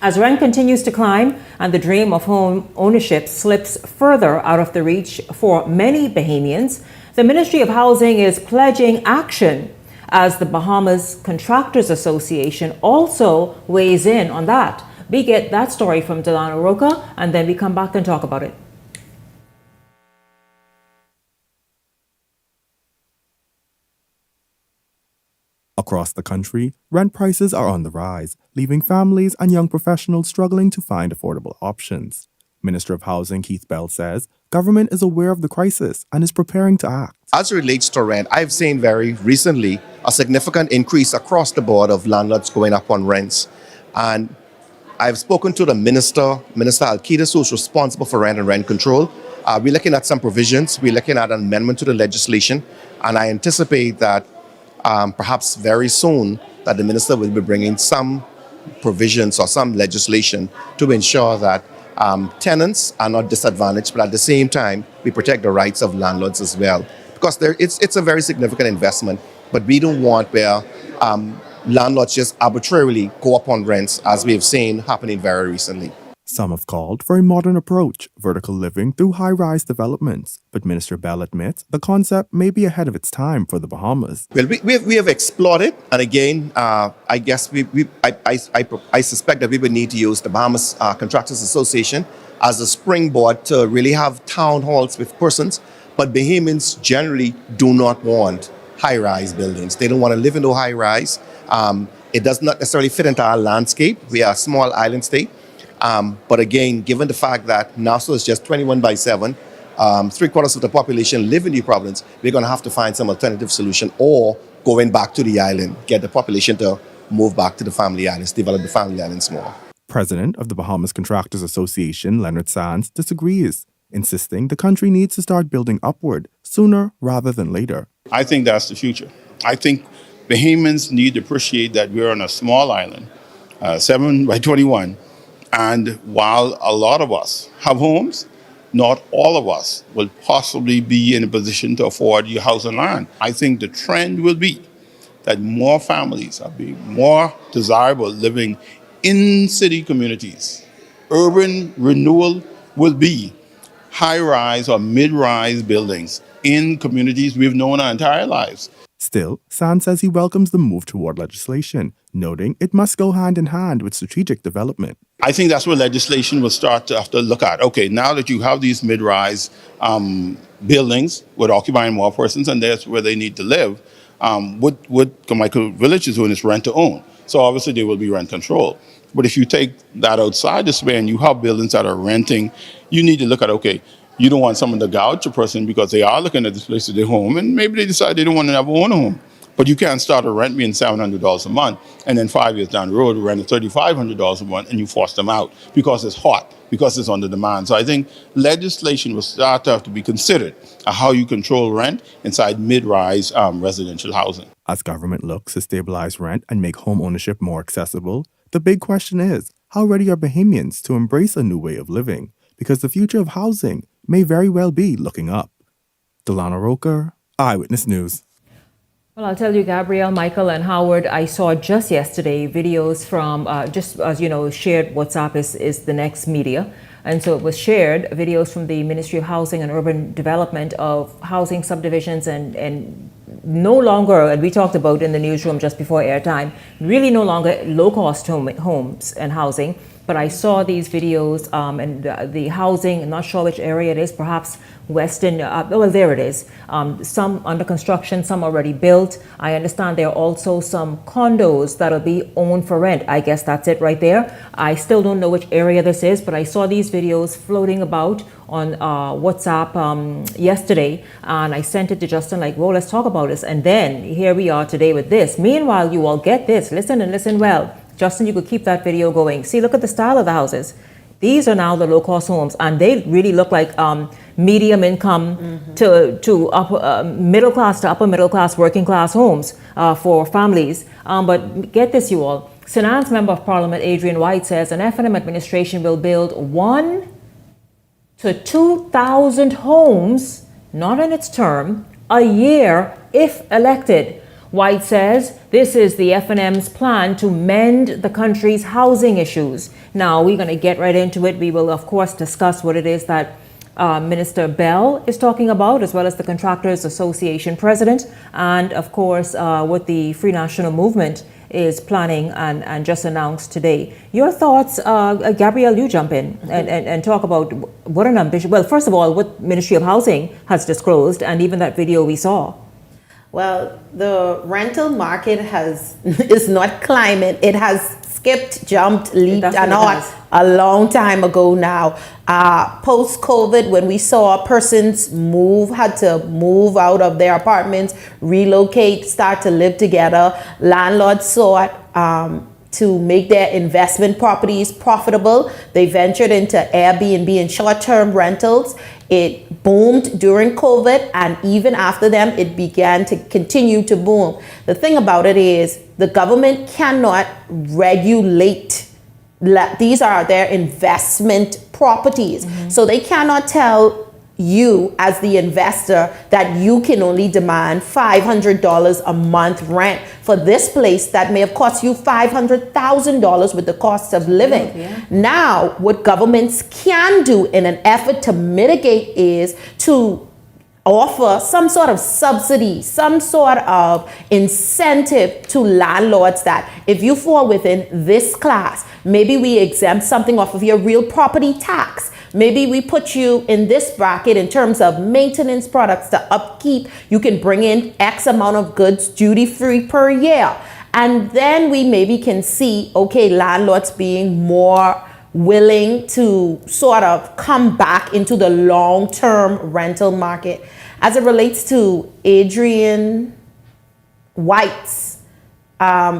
As rent continues to climb and the dream of home ownership slips further out of the reach for many Bahamians, the Ministry of Housing is pledging action as the Bahamas Contractors Association also weighs in on that. We get that story from Delano Roca, and then we come back and talk about it. Across the country, rent prices are on the rise, leaving families and young professionals struggling to find affordable options. Minister of Housing Keith Bell says government is aware of the crisis and is preparing to act. As it relates to rent, I've seen very recently a significant increase across the board of landlords going up on rents. And I've spoken to the Minister Alquidas, who's responsible for rent and rent control. We're looking at some provisions. We're looking at an amendment to the legislation. And I anticipate that perhaps very soon that the minister will be bringing some provisions or some legislation to ensure that tenants are not disadvantaged, but at the same time, we protect the rights of landlords as well. Because it's a very significant investment, but we don't want where landlords just arbitrarily go up on rents, as we have seen happening very recently. Some have called for a modern approach, vertical living through high-rise developments. But Minister Bell admits the concept may be ahead of its time for the Bahamas. Well, we have explored it, and again, I guess I suspect that we would need to use the Bahamas Contractors Association as a springboard to really have town halls with persons. But Bahamians generally do not want high-rise buildings. They don't want to live in a high-rise. It does not necessarily fit into our landscape. We are a small island state. But again, given the fact that Nassau is just 21/7, 3/4 of the population live in the province, we're going to have to find some alternative solution or going back to the island, get the population to move back to the family islands, develop the family islands more. President of the Bahamas Contractors Association, Leonard Sands, disagrees, insisting the country needs to start building upward sooner rather than later. I think that's the future. I think Bahamians need to appreciate that we're on a small island, 7 by 21. And while a lot of us have homes, not all of us will possibly be in a position to afford your house and land. I think the trend will be that more families are being more desirable living in city communities. Urban renewal will be high-rise or mid-rise buildings in communities we've known our entire lives. Still, Sands says he welcomes the move toward legislation, noting it must go hand in hand with strategic development. I think that's where legislation will start to have to look at. Okay, now that you have these mid-rise buildings with occupying more persons, and that's where they need to live, what Carmichael Village is doing is rent to own. So obviously there will be rent control. But if you take that outside the sphere and you have buildings that are renting, you need to look at, okay, you don't want someone to gouge a person because they are looking at this place as their home, and maybe they decide they don't want to ever own a home. But you can't start a rent being $700 a month, and then 5 years down the road, rent at $3,500 a month, and you force them out because it's hot, because it's under demand. So I think legislation will start to have to be considered how you control rent inside mid-rise residential housing. As government looks to stabilize rent and make home ownership more accessible, the big question is, how ready are Bahamians to embrace a new way of living? Because the future of housing may very well be looking up. Delana Roker, Eyewitness News. Well, I'll tell you, Gabrielle, Michael, and Howard, I saw just yesterday videos from, just as you know, shared WhatsApp is the next media. And so it was shared videos from the Ministry of Housing and Urban Development of housing subdivisions and no longer, and we talked about in the newsroom just before airtime, really no longer low-cost homes and housing. But I saw these videos and the housing, I'm not sure which area it is, perhaps Western, well, there it is. Some under construction, some already built. I understand there are also some condos that'll be owned for rent. I guess that's it right there. I still don't know which area this is, but I saw these videos floating about on WhatsApp yesterday, and I sent it to Justin like, well, let's talk about this. And then here we are today with this. Meanwhile, you all get this. Listen and listen well. Justin, you could keep that video going. See, look at the style of the houses. These are now the low-cost homes, and they really look like medium income to upper middle class to upper middle class, working class homes for families. But get this, you all. St. Anne's Member of Parliament Adrian White says an F&M administration will build 1,000 to 2,000 homes, not in its term, a year if elected. White says this is the F&M's plan to mend the country's housing issues. Now, we're going to get right into it. We will, of course, discuss what it is that Minister Bell is talking about, as well as the Contractors Association president, and, of course, what the Free National Movement is planning and just announced today. Your thoughts, Gabrielle, you jump in and talk about what an ambition. Well, first of all, what Ministry of Housing has disclosed, and even that video we saw. Well, the rental market is not climbing. It has skipped, jumped, leaped, and all a long time ago now. Post-COVID, when we saw persons had to move out of their apartments, relocate, start to live together, landlords sought to make their investment properties profitable. They ventured into Airbnb and short-term rentals. It boomed during COVID, and even after them, it began to continue to boom. The thing about it is the government cannot regulate. These are their investment properties. So they cannot tell you as the investor that you can only demand $500 a month rent for this place that may have cost you $500,000 with the cost of living. Now, what governments can do in an effort to mitigate is to offer some sort of subsidy, some sort of incentive to landlords that if you fall within this class, maybe we exempt something off of your real property tax. Maybe we put you in this bracket in terms of maintenance products to upkeep. You can bring in X amount of goods duty-free per year. And then we maybe can see, okay, landlords being more willing to sort of come back into the long-term rental market. As it relates to Adrian White's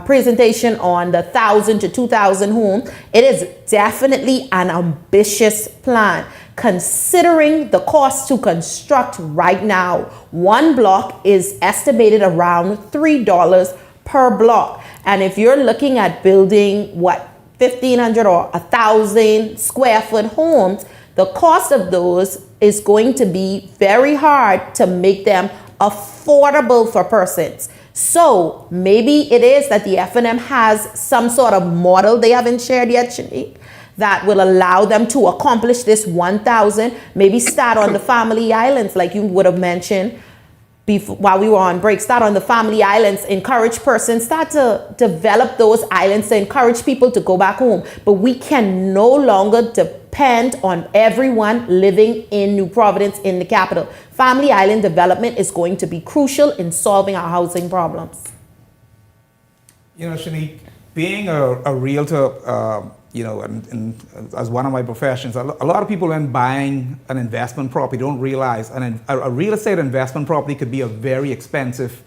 presentation on the 1,000 to 2,000 home, it is definitely an ambitious plan. Considering the cost to construct right now, one block is estimated around $3 per block. And if you're looking at building, 1,500 or 1,000 square foot homes, the cost of those is going to be very hard to make them affordable for persons. So maybe it is that the F&M has some sort of model they haven't shared yet, Shanique, that will allow them to accomplish this 1,000, maybe start on the family islands like you would have mentioned, while we were on break, start on the family islands, encourage persons, start to develop those islands, to encourage people to go back home. But we can no longer depend on everyone living in New Providence, in the capital. Family island development is going to be crucial in solving our housing problems. You know, Shanique, being a realtor, you know, and as one of my professions, a lot of people when buying an investment property don't realize a real estate investment property could be a very expensive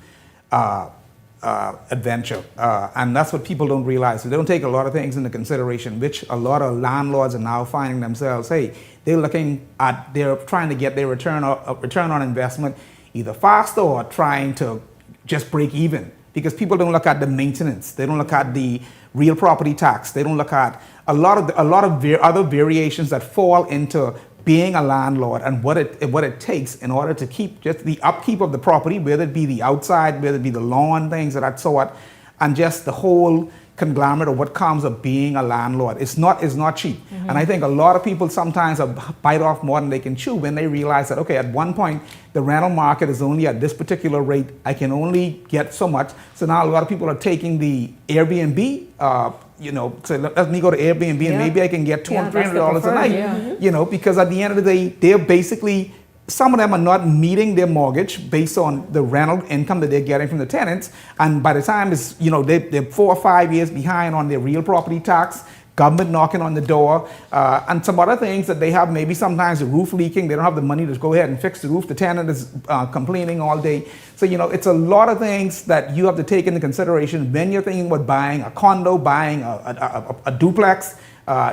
adventure. And that's what people don't realize. They don't take a lot of things into consideration, which a lot of landlords are now finding themselves, hey, they're trying to get their return on investment either faster or trying to just break even. Because people don't look at the maintenance, they don't look at the real property tax, they don't look at a lot of other variations that fall into being a landlord and what it takes in order to keep just the upkeep of the property, whether it be the outside, whether it be the lawn, things of that sort, and just the whole conglomerate of what comes of being a landlord. It's not cheap. Mm-hmm. And I think a lot of people sometimes bite off more than they can chew when they realize that, okay, at one point, the rental market is only at this particular rate. I can only get so much. So now a lot of people are taking the Airbnb, you know, so let me go to Airbnb and maybe I can get $200, $300 a night. Yeah. You know, because at the end of the day, they're basically, some of them are not meeting their mortgage based on the rental income that they're getting from the tenants. And by the time it's, you know, they're 4 or 5 years behind on their real property tax, government knocking on the door, and some other things that they have, maybe sometimes the roof leaking, they don't have the money to go ahead and fix the roof, the tenant is complaining all day. So, you know, it's a lot of things that you have to take into consideration when you're thinking about buying a condo, buying a duplex.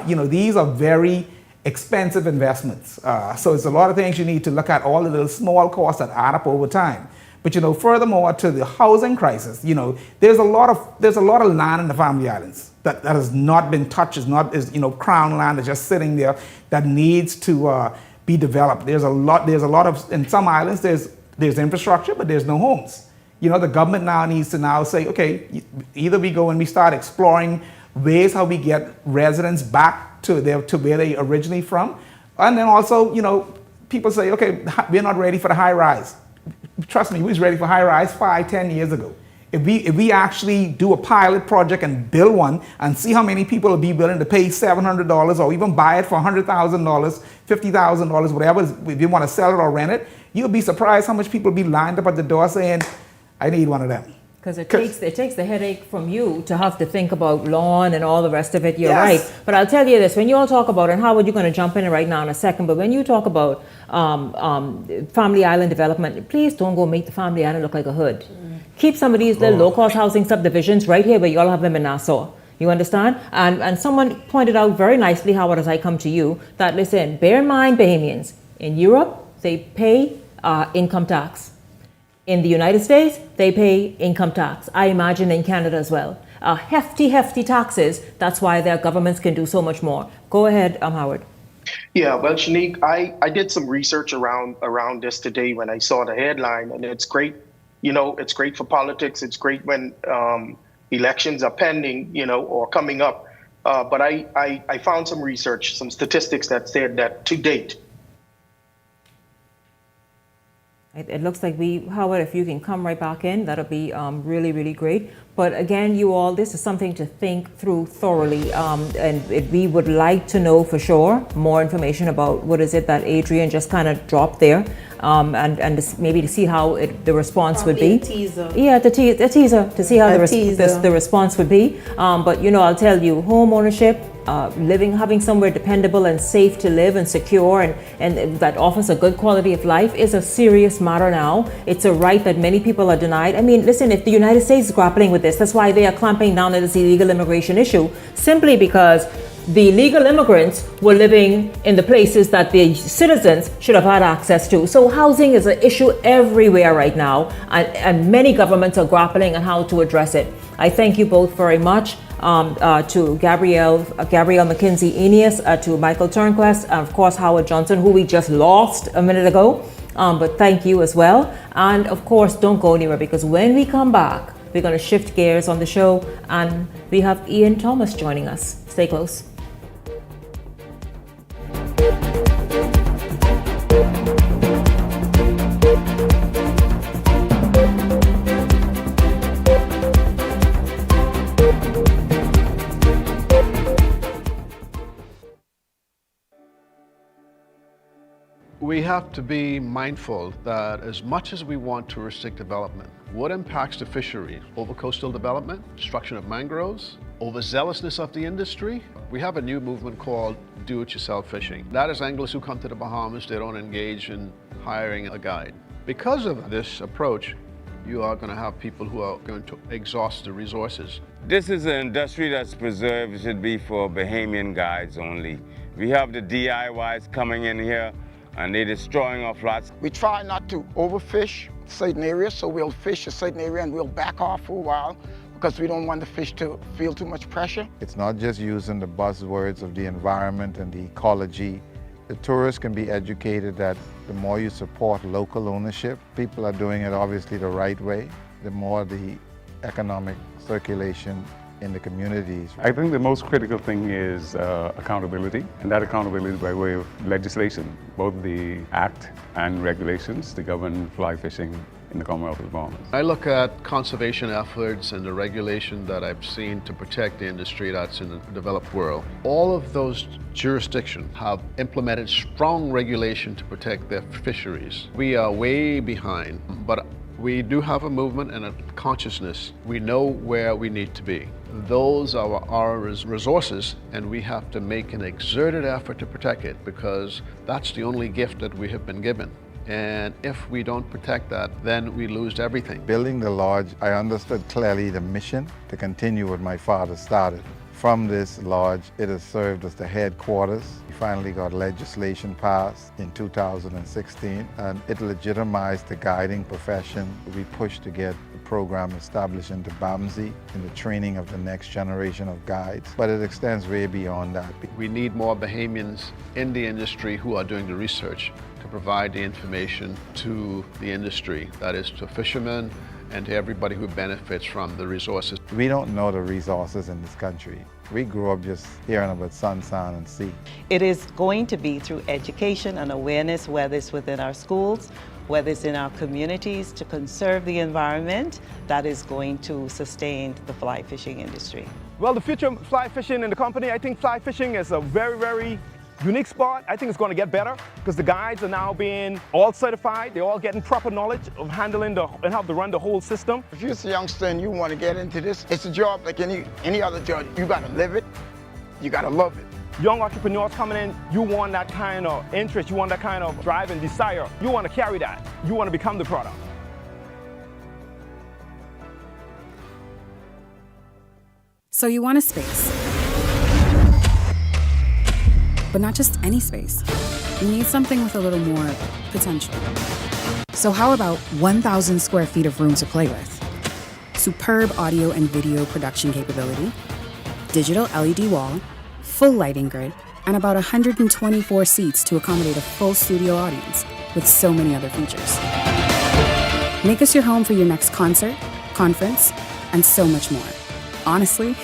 You know, these are very expensive investments. So it's a lot of things you need to look at, all the little small costs that add up over time. But, you know, furthermore to the housing crisis, you know, there's a lot of land in the Family Islands that has not been touched, is you know, crown land is just sitting there that needs to be developed. There's a lot of, in some islands there's infrastructure, but there's no homes. You know, the government now needs to now say, okay, either we go and we start exploring ways how we get residents back to where they originally from, and then also, you know, people say, okay, we're not ready for the high rise. Trust me, we was ready for high rise 5-10 years ago. If we actually do a pilot project and build one and see how many people will be willing to pay $700 or even buy it for $100,000, $50,000, whatever, if you want to sell it or rent it, you'll be surprised how much people will be lined up at the door saying, I need one of them. Because it takes the headache from you to have to think about lawn and all the rest of it. You're right. But I'll tell you this, when you all talk about, and Howard, you're going to jump in right now in a second, but when you talk about Family Island development, please don't go make the Family Island look like a hood. Keep some of these little low-cost housing subdivisions right here where you all have them in Nassau. You understand? And someone pointed out very nicely, Howard, as I come to you, that listen, bear in mind, Bahamians, in Europe, they pay income tax. In the United States, they pay income tax. I imagine in Canada as well. Hefty taxes. That's why their governments can do so much more. Go ahead, Howard. Yeah, well, Shanique, I did some research around this today when I saw the headline, and it's great. You know, it's great for politics. It's great when elections are pending, you know, or coming up. But I found some research, some statistics that said that to date, it looks like Howard, if you can come right back in, that'll be really, really great. But again, you all, this is something to think through thoroughly. We would like to know for sure more information about what is it that Adrian just kind of dropped there. And maybe to see how the response would be. A teaser. Yeah, a teaser to see how the response would be. But you know, I'll tell you, home ownership, having somewhere dependable and safe to live and secure and that offers a good quality of life is a serious matter now. It's a right that many people are denied. I mean, listen, if the United States is grappling with this, that's why they are clamping down on this illegal immigration issue, simply because the illegal immigrants were living in the places that the citizens should have had access to. So housing is an issue everywhere right now, and many governments are grappling on how to address it. I thank you both very much. To Gabrielle McKenzie Eneas, to Michael Turnquest, and of course Howard Johnson, who we just lost a minute ago. But thank you as well. And of course, don't go anywhere, because when we come back, we're going to shift gears on the show, and we have Ian Thomas joining us. Stay close. We have to be mindful that as much as we want touristic development, what impacts the fishery? Over-coastal development, destruction of mangroves, overzealousness of the industry. We have a new movement called do-it-yourself fishing. That is anglers who come to the Bahamas, they don't engage in hiring a guide. Because of this approach, you are going to have people who are going to exhaust the resources. This is an industry that's preserved. It should be for Bahamian guides only. We have the DIYs coming in here and they're destroying our flats. We try not to overfish certain areas, so we'll fish a certain area and we'll back off for a while because we don't want the fish to feel too much pressure. It's not just using the buzzwords of the environment and the ecology. The tourists can be educated that the more you support local ownership, people are doing it obviously the right way, the more the economic circulation in the communities. I think the most critical thing is accountability, and that accountability by way of legislation, both the Act and regulations to govern fly fishing in the Commonwealth of the Bahamas. I look at conservation efforts and the regulation that I've seen to protect the industry that's in the developed world. All of those jurisdictions have implemented strong regulation to protect their fisheries. We are way behind, but we do have a movement and a consciousness. We know where we need to be. Those are our resources, and we have to make an exerted effort to protect it because that's the only gift that we have been given. And if we don't protect that, then we lose everything. Building the lodge, I understood clearly the mission to continue what my father started. From this lodge, it has served as the headquarters. We finally got legislation passed in 2016, and it legitimized the guiding profession. We pushed to get the program established into BAMSI in the training of the next generation of guides, but it extends way beyond that. We need more Bahamians in the industry who are doing the research to provide the information to the industry, that is to fishermen and to everybody who benefits from the resources. We don't know the resources in this country. We grew up just hearing about sun, sand, and sea. It is going to be through education and awareness, whether it's within our schools, whether it's in our communities, to conserve the environment, that is going to sustain the fly fishing industry. Well, the future of fly fishing in the company, I think fly fishing is a very, very unique spot. I think it's going to get better because the guides are now being all certified. They're all getting proper knowledge of handling and how to run the whole system. If you're a youngster and you want to get into this, it's a job like any other job. You got to live it. You got to love it. Young entrepreneurs coming in, you want that kind of interest. You want that kind of drive and desire. You want to carry that. You want to become the product. So you want a space. But not just any space. You need something with a little more potential. So how about 1,000 square feet of room to play with? Superb audio and video production capability, digital LED wall, full lighting grid, and about 124 seats to accommodate a full studio audience with so many other features. Make us your home for your next concert, conference, and so much more. Honestly,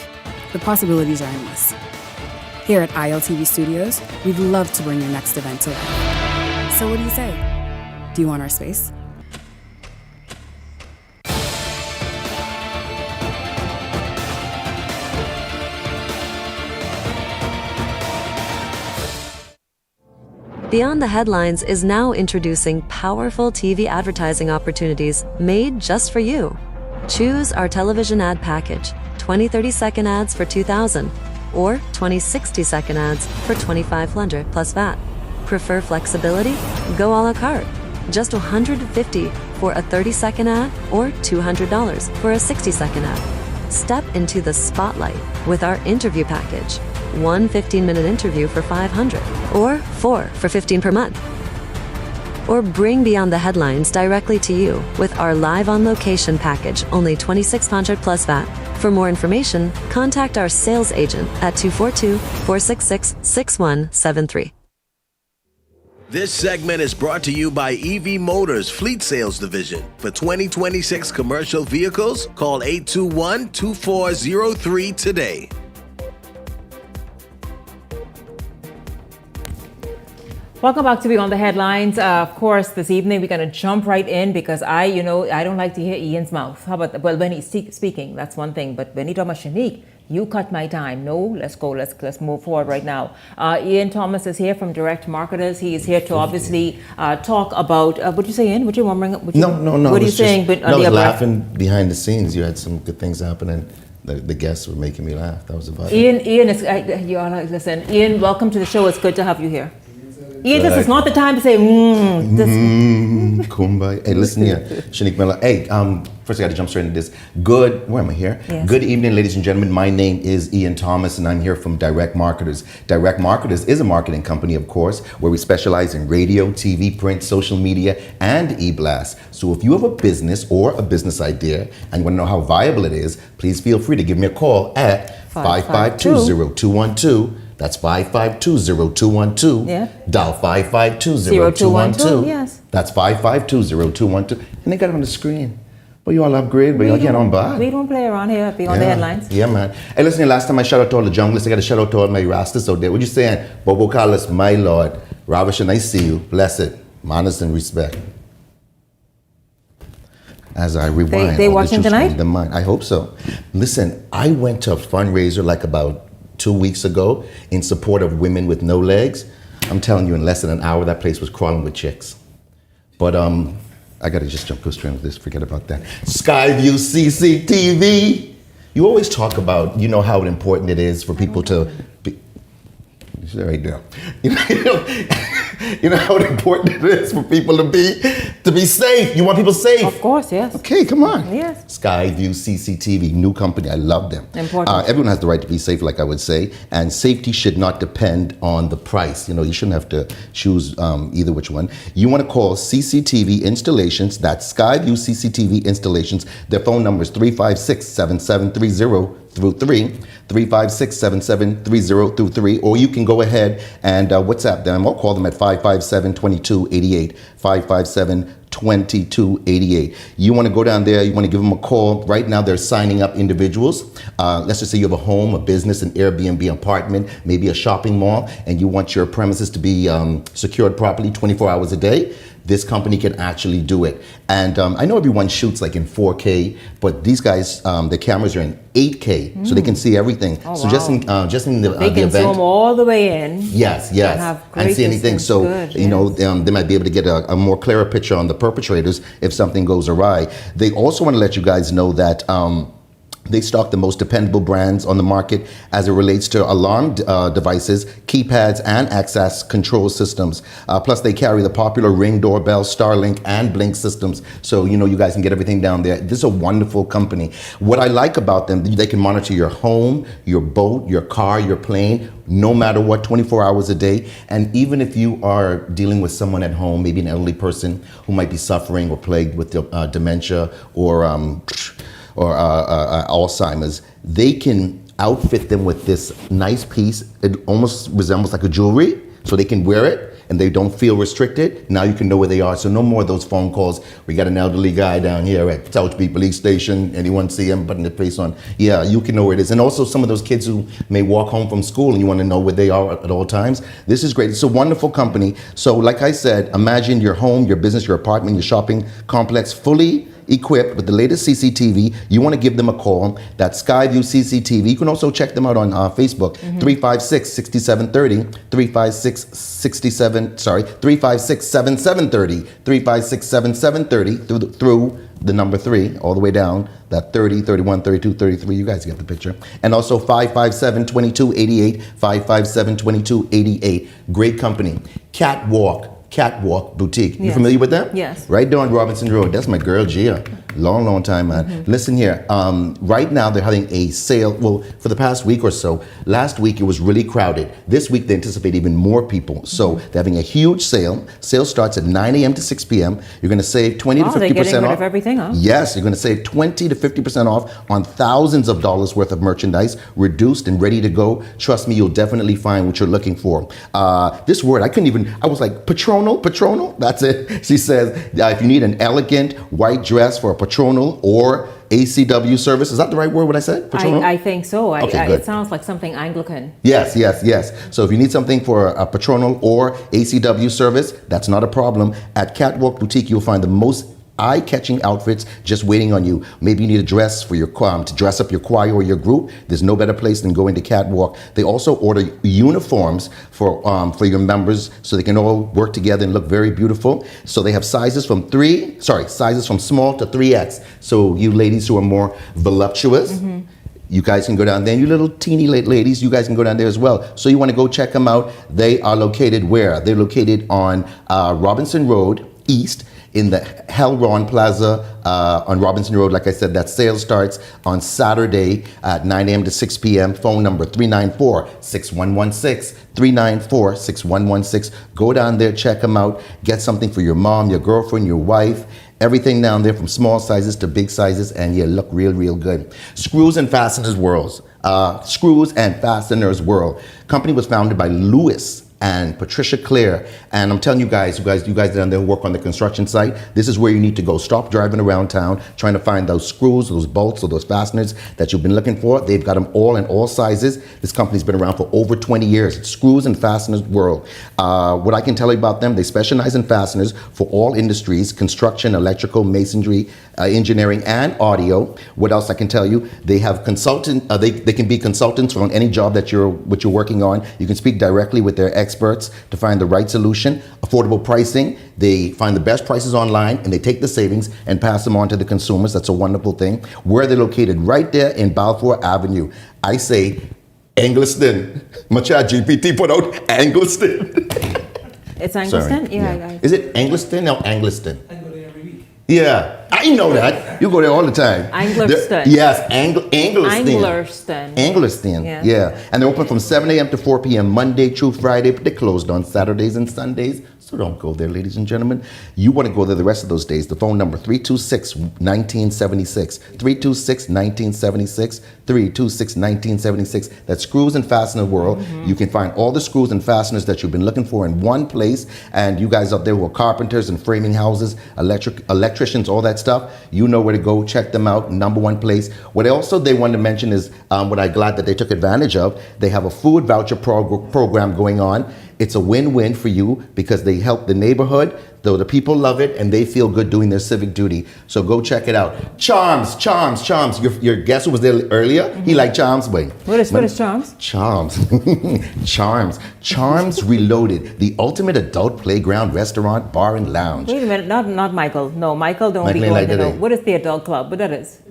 the possibilities are endless. Here at ILTV Studios, we'd love to bring your next event to life. So what do you say? Do you want our space? Beyond the Headlines is now introducing powerful TV advertising opportunities made just for you. Choose our television ad package, 20 30-second ads for $2,000. Or 20 60-second ads for $2,500 plus VAT. Prefer flexibility? Go a la carte. Just $150 for a 30-second ad or $200 for a 60-second ad. Step into the spotlight with our interview package. One 15-minute interview for $500 or 4 for $15 per month. Or bring Beyond the Headlines directly to you with our live on location package, only $2,600 plus VAT. For more information, contact our sales agent at 242-466-6173. This segment is brought to you by EV Motors Fleet Sales Division. For 2026 commercial vehicles, call 821-2403 today. Welcome back to Beyond the Headlines. Of course, this evening we're going to jump right in because I don't like to hear Ian's mouth. How about, well, when he's speaking, that's one thing. But when he talks about Shanique, you cut my time. No, let's go. Let's move forward right now. Ian Thomas is here from Direct Marketers. He is here to obviously talk about, what you say, Ian? What you wondering? No. What are you saying? I was laughing behind the scenes. You had some good things happening. The guests were making me laugh. That was about it. Ian is, listen, Ian, welcome to the show. It's good to have you here. Ian, this is not the time to say, kumbaya. Hey, listen here, Shanique Miller. Hey, first I got to jump straight into this. Where am I here? Yes. Good evening, ladies and gentlemen. My name is Ian Thomas, and I'm here from Direct Marketers. Direct Marketers is a marketing company, of course, where we specialize in radio, TV, print, social media, and e-blast. So if you have a business or a business idea and you want to know how viable it is, please feel free to give me a call at 552-0212. That's 552-0212. Yeah. Dial 552-0212. Yes. That's 552-0212. And they got it on the screen. But you all upgrade, but y'all get on by. We don't play around here Beyond the Headlines. Yeah, man. Hey, listen, last time I shout out to all the junglers, I got to shout out to all my rastas out there. What you saying? Bobo Carlos, my lord. Ravishan, I see you. Blessed. Manners and respect. As I rewind. They watching tonight? The mind. I hope so. Listen, I went to a fundraiser like about 2 weeks ago in support of women with no legs. I'm telling you, in less than an hour, that place was crawling with chicks. But I gotta just go straight into this, forget about that. Skyview CCTV. You always talk about, how important it is for people to be, right there. You know how important it is for people to be safe. You want people safe. Of course, yes. Okay, come on. Yes. Skyview CCTV, new company. I love them. Important. Everyone has the right to be safe, like I would say, and safety should not depend on the price. You shouldn't have to choose either which one. You want to call CCTV Installations. That's Skyview CCTV Installations. Their phone number is 356-7730 through 356-7730 through 3, or you can go ahead and WhatsApp them or call them at 557-2288, 557-2288. You want to go down there, you want to give them a call. Right now they're signing up individuals. Let's just say you have a home, a business, an Airbnb apartment, maybe a shopping mall, and you want your premises to be secured properly 24 hours a day. This company can actually do it. And I know everyone shoots like in 4K, but these guys, the cameras are in 8K, so they can see everything. Oh, so wow. just in the They can event, zoom all the way in. Yes, and see anything. distance. So Good, they might be able to get a more clearer picture on the perpetrators if something goes awry. They also want to let you guys know that they stock the most dependable brands on the market as it relates to alarm devices, keypads, and access control systems. Plus, they carry the popular Ring doorbell, Starlink, and Blink systems. So, you guys can get everything down there. This is a wonderful company. What I like about them, they can monitor your home, your boat, your car, your plane, no matter what, 24 hours a day. And even if you are dealing with someone at home, maybe an elderly person who might be suffering or plagued with dementia or Alzheimer's, they can outfit them with this nice piece. It almost resembles like a jewelry, so they can wear it and they don't feel restricted. Now you can know where they are, so no more of those phone calls. We got an elderly guy down here at South Beach Police Station. Anyone see him putting the face on? Yeah, you can know where it is. And also some of those kids who may walk home from school and you want to know where they are at all times. This is great. It's a wonderful company. So like I said, imagine your home, your business, your apartment, your shopping complex fully equipped with the latest CCTV. You want to give them a call. That's Skyview CCTV. You can also check them out on Facebook, 356-6730, 356-7730, 356-7730 through the number 3 all the way down, that 30, 31, 32, 33, you guys get the picture. And also 557-2288, 557-2288. Great company. Catwalk Boutique. You familiar with them? Yes. Right there on Robinson Road. That's my girl, Gia. Long time, man. Listen here. Right now, they're having a sale. Well, for the past week or so. Last week, it was really crowded. This week, they anticipate even more people. So they're having a huge sale. Sale starts at 9 a.m. to 6 p.m. You're going to save 20 to 50% they're getting rid off. of everything, huh? Yes, you're going to save 20 to 50% off on thousands of dollars worth of merchandise, reduced and ready to go. Trust me, you'll definitely find what you're looking for. This word, I was like, Patron. Patronal, that's it. She says, if you need an elegant white dress for a patronal or ACW service, is that the right word, what I said? Patronal? I think so. Okay, good. It sounds like something Anglican. Yes. So if you need something for a patronal or ACW service, that's not a problem. At Catwalk Boutique, you'll find the most eye-catching outfits just waiting on you. Maybe you need a dress for your to dress up your choir or your group. There's no better place than going to Catwalk. They also order uniforms for your members so they can all work together and look very beautiful. So they have sizes from small to 3X. So you ladies who are more voluptuous, you guys can go down there. You little teeny ladies, you guys can go down there as well. So you want to go check them out. They are located where? They're located on Robinson Road East, in the Hellron Plaza on Robinson Road. Like I said, that sale starts on Saturday at 9 a.m. to 6 p.m. Phone number 394-6116, 394-6116. Go down there, check them out. Get something for your mom, your girlfriend, your wife. Everything down there from small sizes to big sizes, and you look real good. Screws and Fasteners World. Screws and Fasteners World. Company was founded by Louis and Patricia Clare, and I'm telling you guys down there who work on the construction site, this is where you need to go. Stop driving around town trying to find those screws, those bolts, or those fasteners that you've been looking for. They've got them all in all sizes. This company's been around for over 20 years. It's Screws and Fasteners World. What I can tell you about them, they specialize in fasteners for all industries: construction, electrical, masonry, engineering, and audio. What else I can tell you? They have they can be consultants on any job that you're working on. You can speak directly with their experts to find the right solution. Affordable pricing. They find the best prices online and they take the savings and pass them on to the consumers. That's a wonderful thing. Where they're located, right there in Balfour Avenue. I say Angliston. My chat GPT put out Angliston. It's Angliston? Sorry. Yeah. Is it Angliston or Angliston? Yeah, I know that. You go there all the time. Anglerston. Yes, Anglerston. Anglerston. Yeah. And they're open from 7 a.m. to 4 p.m. Monday through Friday, but they're closed on Saturdays and Sundays. So don't go there, ladies and gentlemen. You want to go there the rest of those days. The phone number, 326-1976. 326-1976. 326-1976. That's Screws and Fastener World. You can find all the screws and fasteners that you've been looking for in one place. And you guys up there who are carpenters and framing houses, electricians, all that stuff, you know where to go. Check them out. Number one place. What also they wanted to mention is what I'm glad that they took advantage of. They have a food voucher program going on. It's a win-win for you because they help the neighborhood, though the people love it, and they feel good doing their civic duty. So go check it out. Charms. Your guest who was there earlier, he liked Charms, boy. What is Charms? Charms Reloaded, the ultimate adult playground, restaurant, bar, and lounge. Wait a minute, not Michael. No, Michael don't be going to know. What is the adult club? What that is?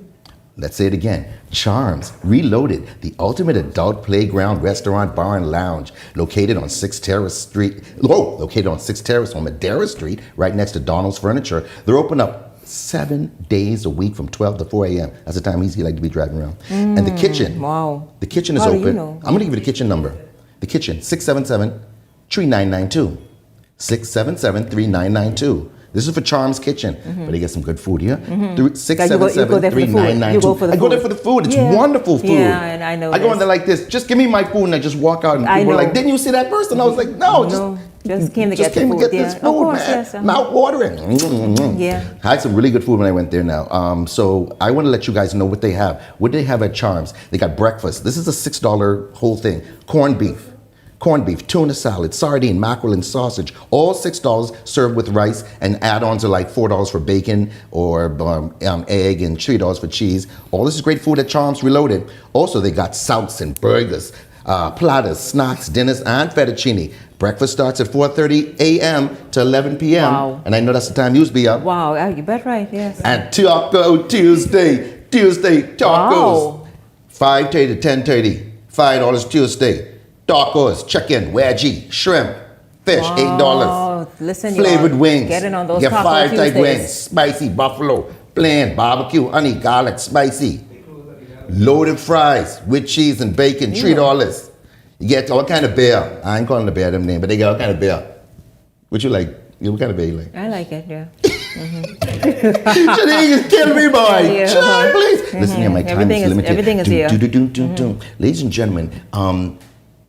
Let's say it again. Charms Reloaded, the ultimate adult playground, restaurant, bar, and lounge, located on 6th Terrace on Madera Street, right next to Donald's Furniture. They're open up 7 days a week from 12 to 4 a.m. That's the time he like to be driving around. And the kitchen. Wow. The kitchen is open. You know? I'm going to give you the kitchen number. The kitchen, 677-3992. 677-3992. This is for Charms Kitchen, but they get some good food here. 677-3992. I go there for the food. It's wonderful food. Yeah, and I know. I go in there like this. Just give me my food, and I just walk out. And people are like, "Didn't you see that person?" I was like, "No, just came to get the food. This food, man. Yes, mouth watering." Yeah. I had some really good food when I went there. Now, so I want to let you guys know what they have. What they have at Charms? They got breakfast. This is a $6 whole thing. Corned beef, tuna salad, sardine, mackerel, and sausage. All $6 served with rice, and add-ons are like $4 for bacon or egg and $3 for cheese. All this is great food at Charms Reloaded. Also, they got soups and burgers, platters, snacks, dinners, and fettuccine. Breakfast starts at 4:30 a.m. to 11 p.m. Wow. And I know that's the time you'll be up. Wow, you bet right, yes. And Taco Tuesday tacos. Wow. 5:30 to 10:30, $5 Tuesday. Tacos, chicken, wedgie, shrimp, fish, $8. Listen, flavored wings. Getting on those Get Taco 5 type Tuesdays. wings, spicy buffalo, plain, barbecue, honey, garlic, spicy. Loaded fries with cheese and bacon, $3. You get all kind of beer. I ain't calling the beer them name, but they got all kind of beer. What you like? What kind of beer you like? I like it, yeah. Shanique is killing me, boy. Yeah. Sean, please. Listen here, my time is limited. Everything is here. Ladies and gentlemen,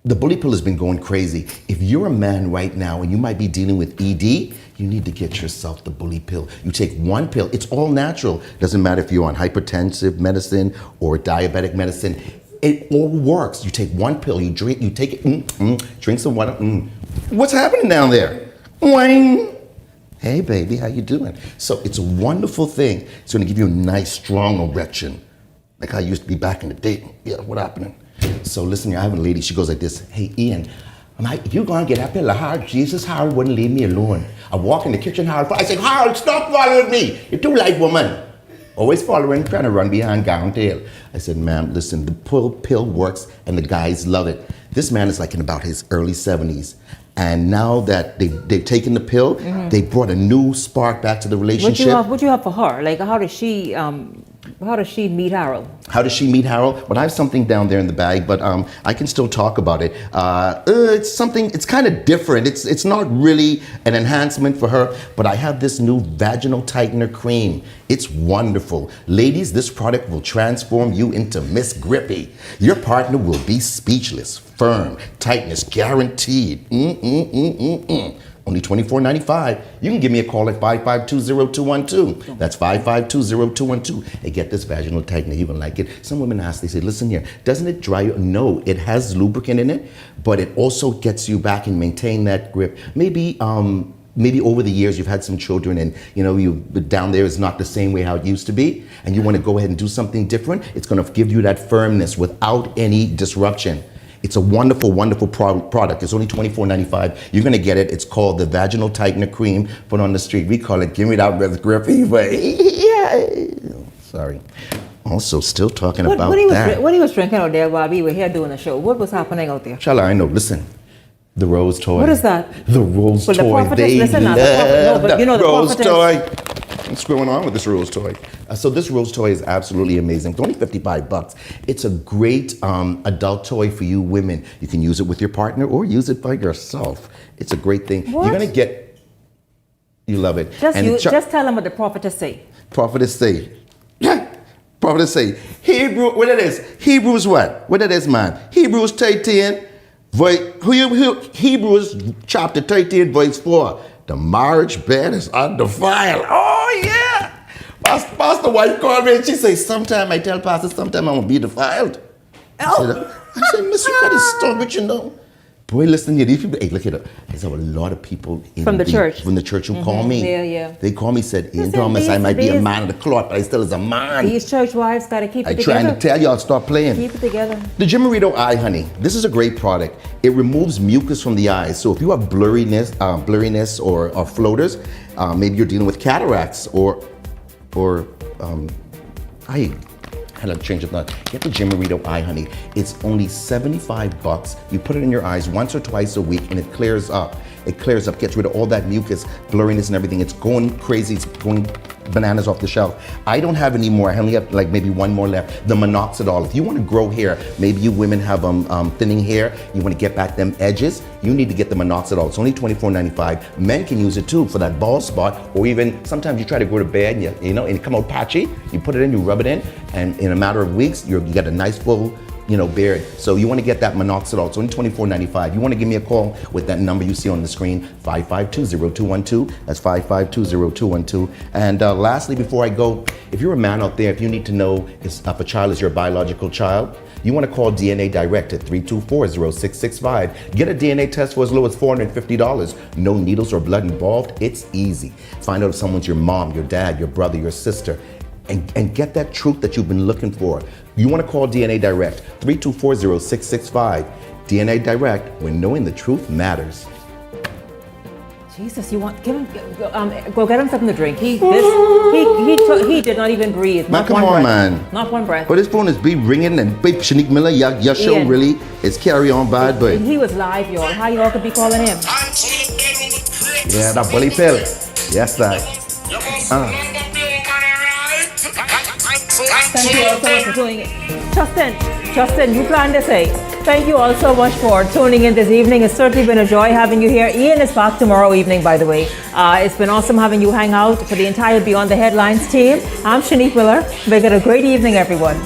The bully pill has been going crazy. If you're a man right now and you might be dealing with ED, you need to get yourself the bully pill. You take one pill. It's all natural. Doesn't matter if you're on hypertensive medicine or diabetic medicine. It all works. You take one pill, you take it, drink some water. What's happening down there? Wang. Hey baby, how you doing? So it's a wonderful thing. It's gonna give you a nice, strong erection. Like I used to be back in the day. Yeah, what happening? So listen, I have a lady, she goes like this, hey Ian, you gonna get up here, Harold? Jesus, Harold wouldn't leave me alone. I walk in the kitchen, Harold, I say, Harold, stop following me. You're too light, woman. Always following, trying to run behind gown tail. I said, ma'am, listen, the pill works and the guys love it. This man is like in about his early 70s. And now that they've taken the pill, they brought a new spark back to the relationship. What you have for her? Like, how does she meet Harold? How does she meet Harold? Well, I have something down there in the bag, but I can still talk about it. It's kind of different. It's not really an enhancement for her, but I have this new vaginal tightener cream. It's wonderful. Ladies, this product will transform you into Miss Grippy. Your partner will be speechless, firm, tightness guaranteed. Only $24.95. You can give me a call at 5520212. That's 5520212. And get this vaginal tightener. You will like it. Some women ask, they say, listen here, doesn't it dry you? No, it has lubricant in it, but it also gets you back and maintain that grip. Maybe over the years you've had some children and you down there is not the same way how it used to be, and you want to go ahead and do something different. It's going to give you that firmness without any disruption. It's a wonderful, wonderful product. It's only $24.95. You're going to get it. It's called the Vaginal Tightener Cream. Put on the street. We call it, give me that Miss Griffey. Sorry. Also, still talking about that. What he was drinking out there while we were here doing the show? What was happening out there? Shala, I know. Listen. The Rose Toy. What is that? The Rose Toy. They love the Rose Toy. What's going on with this Rose Toy? So this Rose Toy is absolutely amazing. It's only $55. It's a great adult toy for you women. You can use it with your partner or use it by yourself. It's a great thing. What? You're gonna get. You love it. Just tell them what the prophetess say. Prophetess say. Prophetess say. Hebrew. What it is? Hebrews what? What it is, man? Hebrews 13. Hebrews chapter 13, verse 4. The marriage bed is undefiled. Oh, yeah. Pastor wife called me and she says, sometime I tell Pastor, sometime I'm going to be defiled. I said, Miss, you got to stop it, Boy, listen here. These people, hey, look at it. There's a lot of people from the church who call me. Yeah. They call me, said, Ian Thomas, I might be a man of the cloth, but I still is a man. These church wives got to keep it together. I'm trying to tell y'all, stop playing. Keep it together. The Jimarito Eye Honey. This is a great product. It removes mucus from the eyes. So if you have blurriness or floaters, maybe you're dealing with cataracts or I had to change it. Get the Jimarito Eye Honey. It's only $75. You put it in your eyes once or twice a week and it clears up. It clears up, gets rid of all that mucus, blurriness and everything. It's going crazy. It's going bananas off the shelf. I don't have any more. I only have like maybe one more left. The minoxidil. If you want to grow hair, maybe you women have thinning hair, you want to get back them edges, you need to get the minoxidil. It's only $24.95. Men can use it too for that bald spot, or even sometimes you try to go to bed and and it come out patchy. You put it in, you rub it in, and in a matter of weeks, you get a nice full beard. So you want to get that minoxidil. It's only $24.95. You want to give me a call with that number you see on the screen, 552-0212. That's 552-0212. And lastly, before I go, if you're a man out there, if you need to know if a child is your biological child, you want to call DNA Direct at 324-0665. Get a DNA test for as low as $450. No needles or blood involved. It's easy. Find out if someone's your mom, your dad, your brother, your sister. And get that truth that you've been looking for. You want to call DNA Direct, 324-0665. DNA Direct, when knowing the truth matters. Jesus, go get him something to drink. He did not even breathe. Man, come on, man. Not one breath. But his phone is be ringing, and babe, Shanique Miller, your show Ian, really is carry on bad, but he was live, y'all. How y'all could be calling him? Yeah, that bully pill. Yes, that. Thank you all so much for tuning in. Justin, you plan to say. Thank you all so much for tuning in this evening. It's certainly been a joy having you here. Ian is back tomorrow evening, by the way. It's been awesome having you hang out. For the entire Beyond the Headlines team, I'm Shanique Miller. Make it a great evening, everyone.